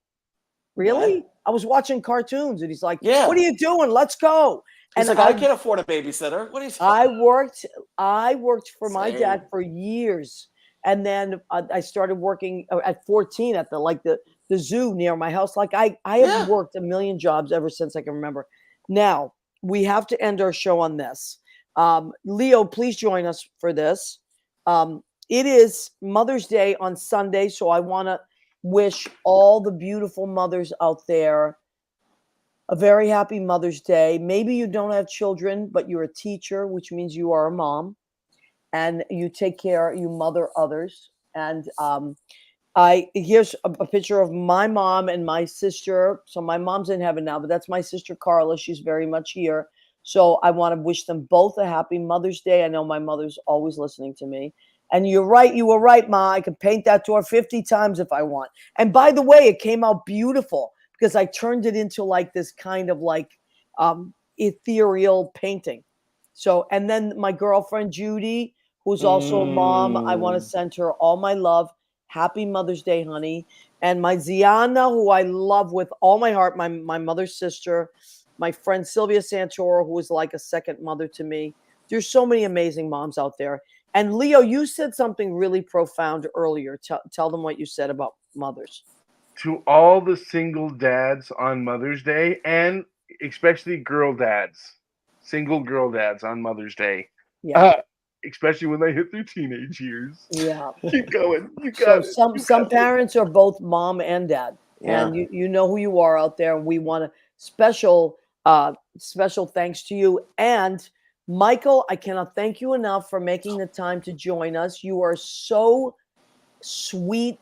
really? What? I was watching cartoons and he's like, what are you doing? Let's go. He's like, I can't afford a babysitter. What are you saying? I worked for my dad for years. And then I started working at 14 at the zoo near my house. Like I have worked 1,000,000 jobs ever since I can remember. Now we have to end our show on this. Leo, please join us for this. It is Mother's Day on Sunday. So I want to wish all the beautiful mothers out there a very happy Mother's Day. Maybe you don't have children, but you're a teacher, which means you are a mom and you take care, you mother others. And here's a picture of my mom and my sister. So my mom's in heaven now, but that's my sister, Carla. She's very much here. So I want to wish them both a happy Mother's Day. I know my mother's always listening to me. And you're right. You were right, Ma. I could paint that door 50 times if I want. And by the way, it came out beautiful because I turned it into like this kind of like ethereal painting. So, and then my girlfriend, Judy, who's also a mom, I want to send her all my love. Happy Mother's Day, honey. And my Ziana, who I love with all my heart, my mother's sister, my friend Sylvia Santoro, who is like a second mother to me. There's so many amazing moms out there. And Leo, you said something really profound earlier. Tell them what you said about mothers. To all the single dads on Mother's Day, and especially girl dads, single girl dads on Mother's Day. Yeah. Especially when they hit their teenage years. Yeah. Keep going. You got so it. some parents are both mom and dad. Yeah. And you know who you are out there. And we want a special thanks to you. And Michael, I cannot thank you enough for making the time to join us. You are so sweet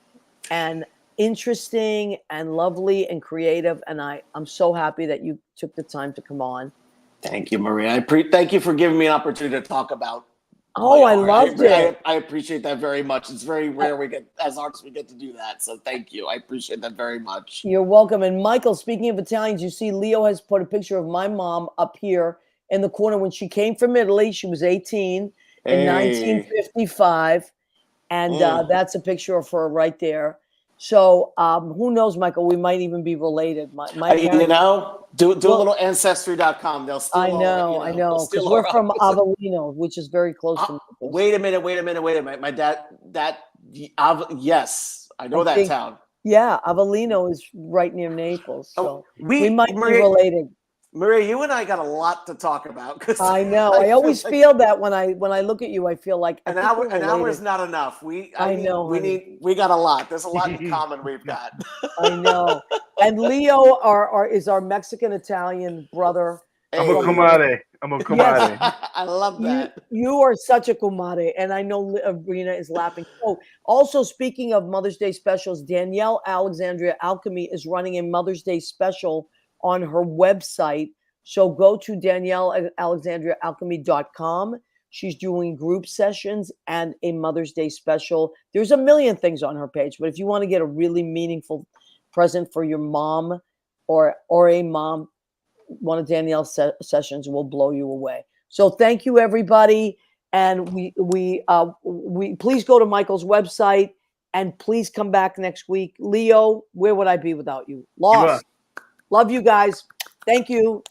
and interesting and lovely and creative. And I'm so happy that you took the time to come on. Thank you, Maria. Thank you for giving me an opportunity to talk about. Oh, I loved it. I appreciate that very much. It's very rare as artists we get to do that. So thank you. I appreciate that very much. You're welcome. And Michael, speaking of Italians, you see Leo has put a picture of my mom up here in the corner when she came from Italy. She was 18 in 1955. And that's a picture of her right there. So who knows, Michael, we might even be related. My parents, do a little ancestry.com. They'll steal I know. Because we're from Avellino, which is very close to Naples. Wait a minute. My dad, yes, I know that town. Yeah, Avellino is right near Naples. So we might be related. Maria, you and I got a lot to talk about. I know. I always feel that when I look at you, I feel like an hour is not enough. We got a lot. There's a lot in common we've got. I know. And Leo is our Mexican Italian brother. I'm a comadre. Yes. I love that. You are such a comadre, and I know Rena is laughing. Oh, also speaking of Mother's Day specials, Danielle Alexandria Alchemy is running a Mother's Day special on her website. So go to DanielleAlexandriaAlchemy.com. She's doing group sessions and a Mother's Day special. There's a million things on her page, but if you want to get a really meaningful present for your mom or a mom, one of Danielle's sessions will blow you away. So thank you, everybody. And we please go to Michael's website and please come back next week. Leo, where would I be without you? Lost. Love you guys. Thank you.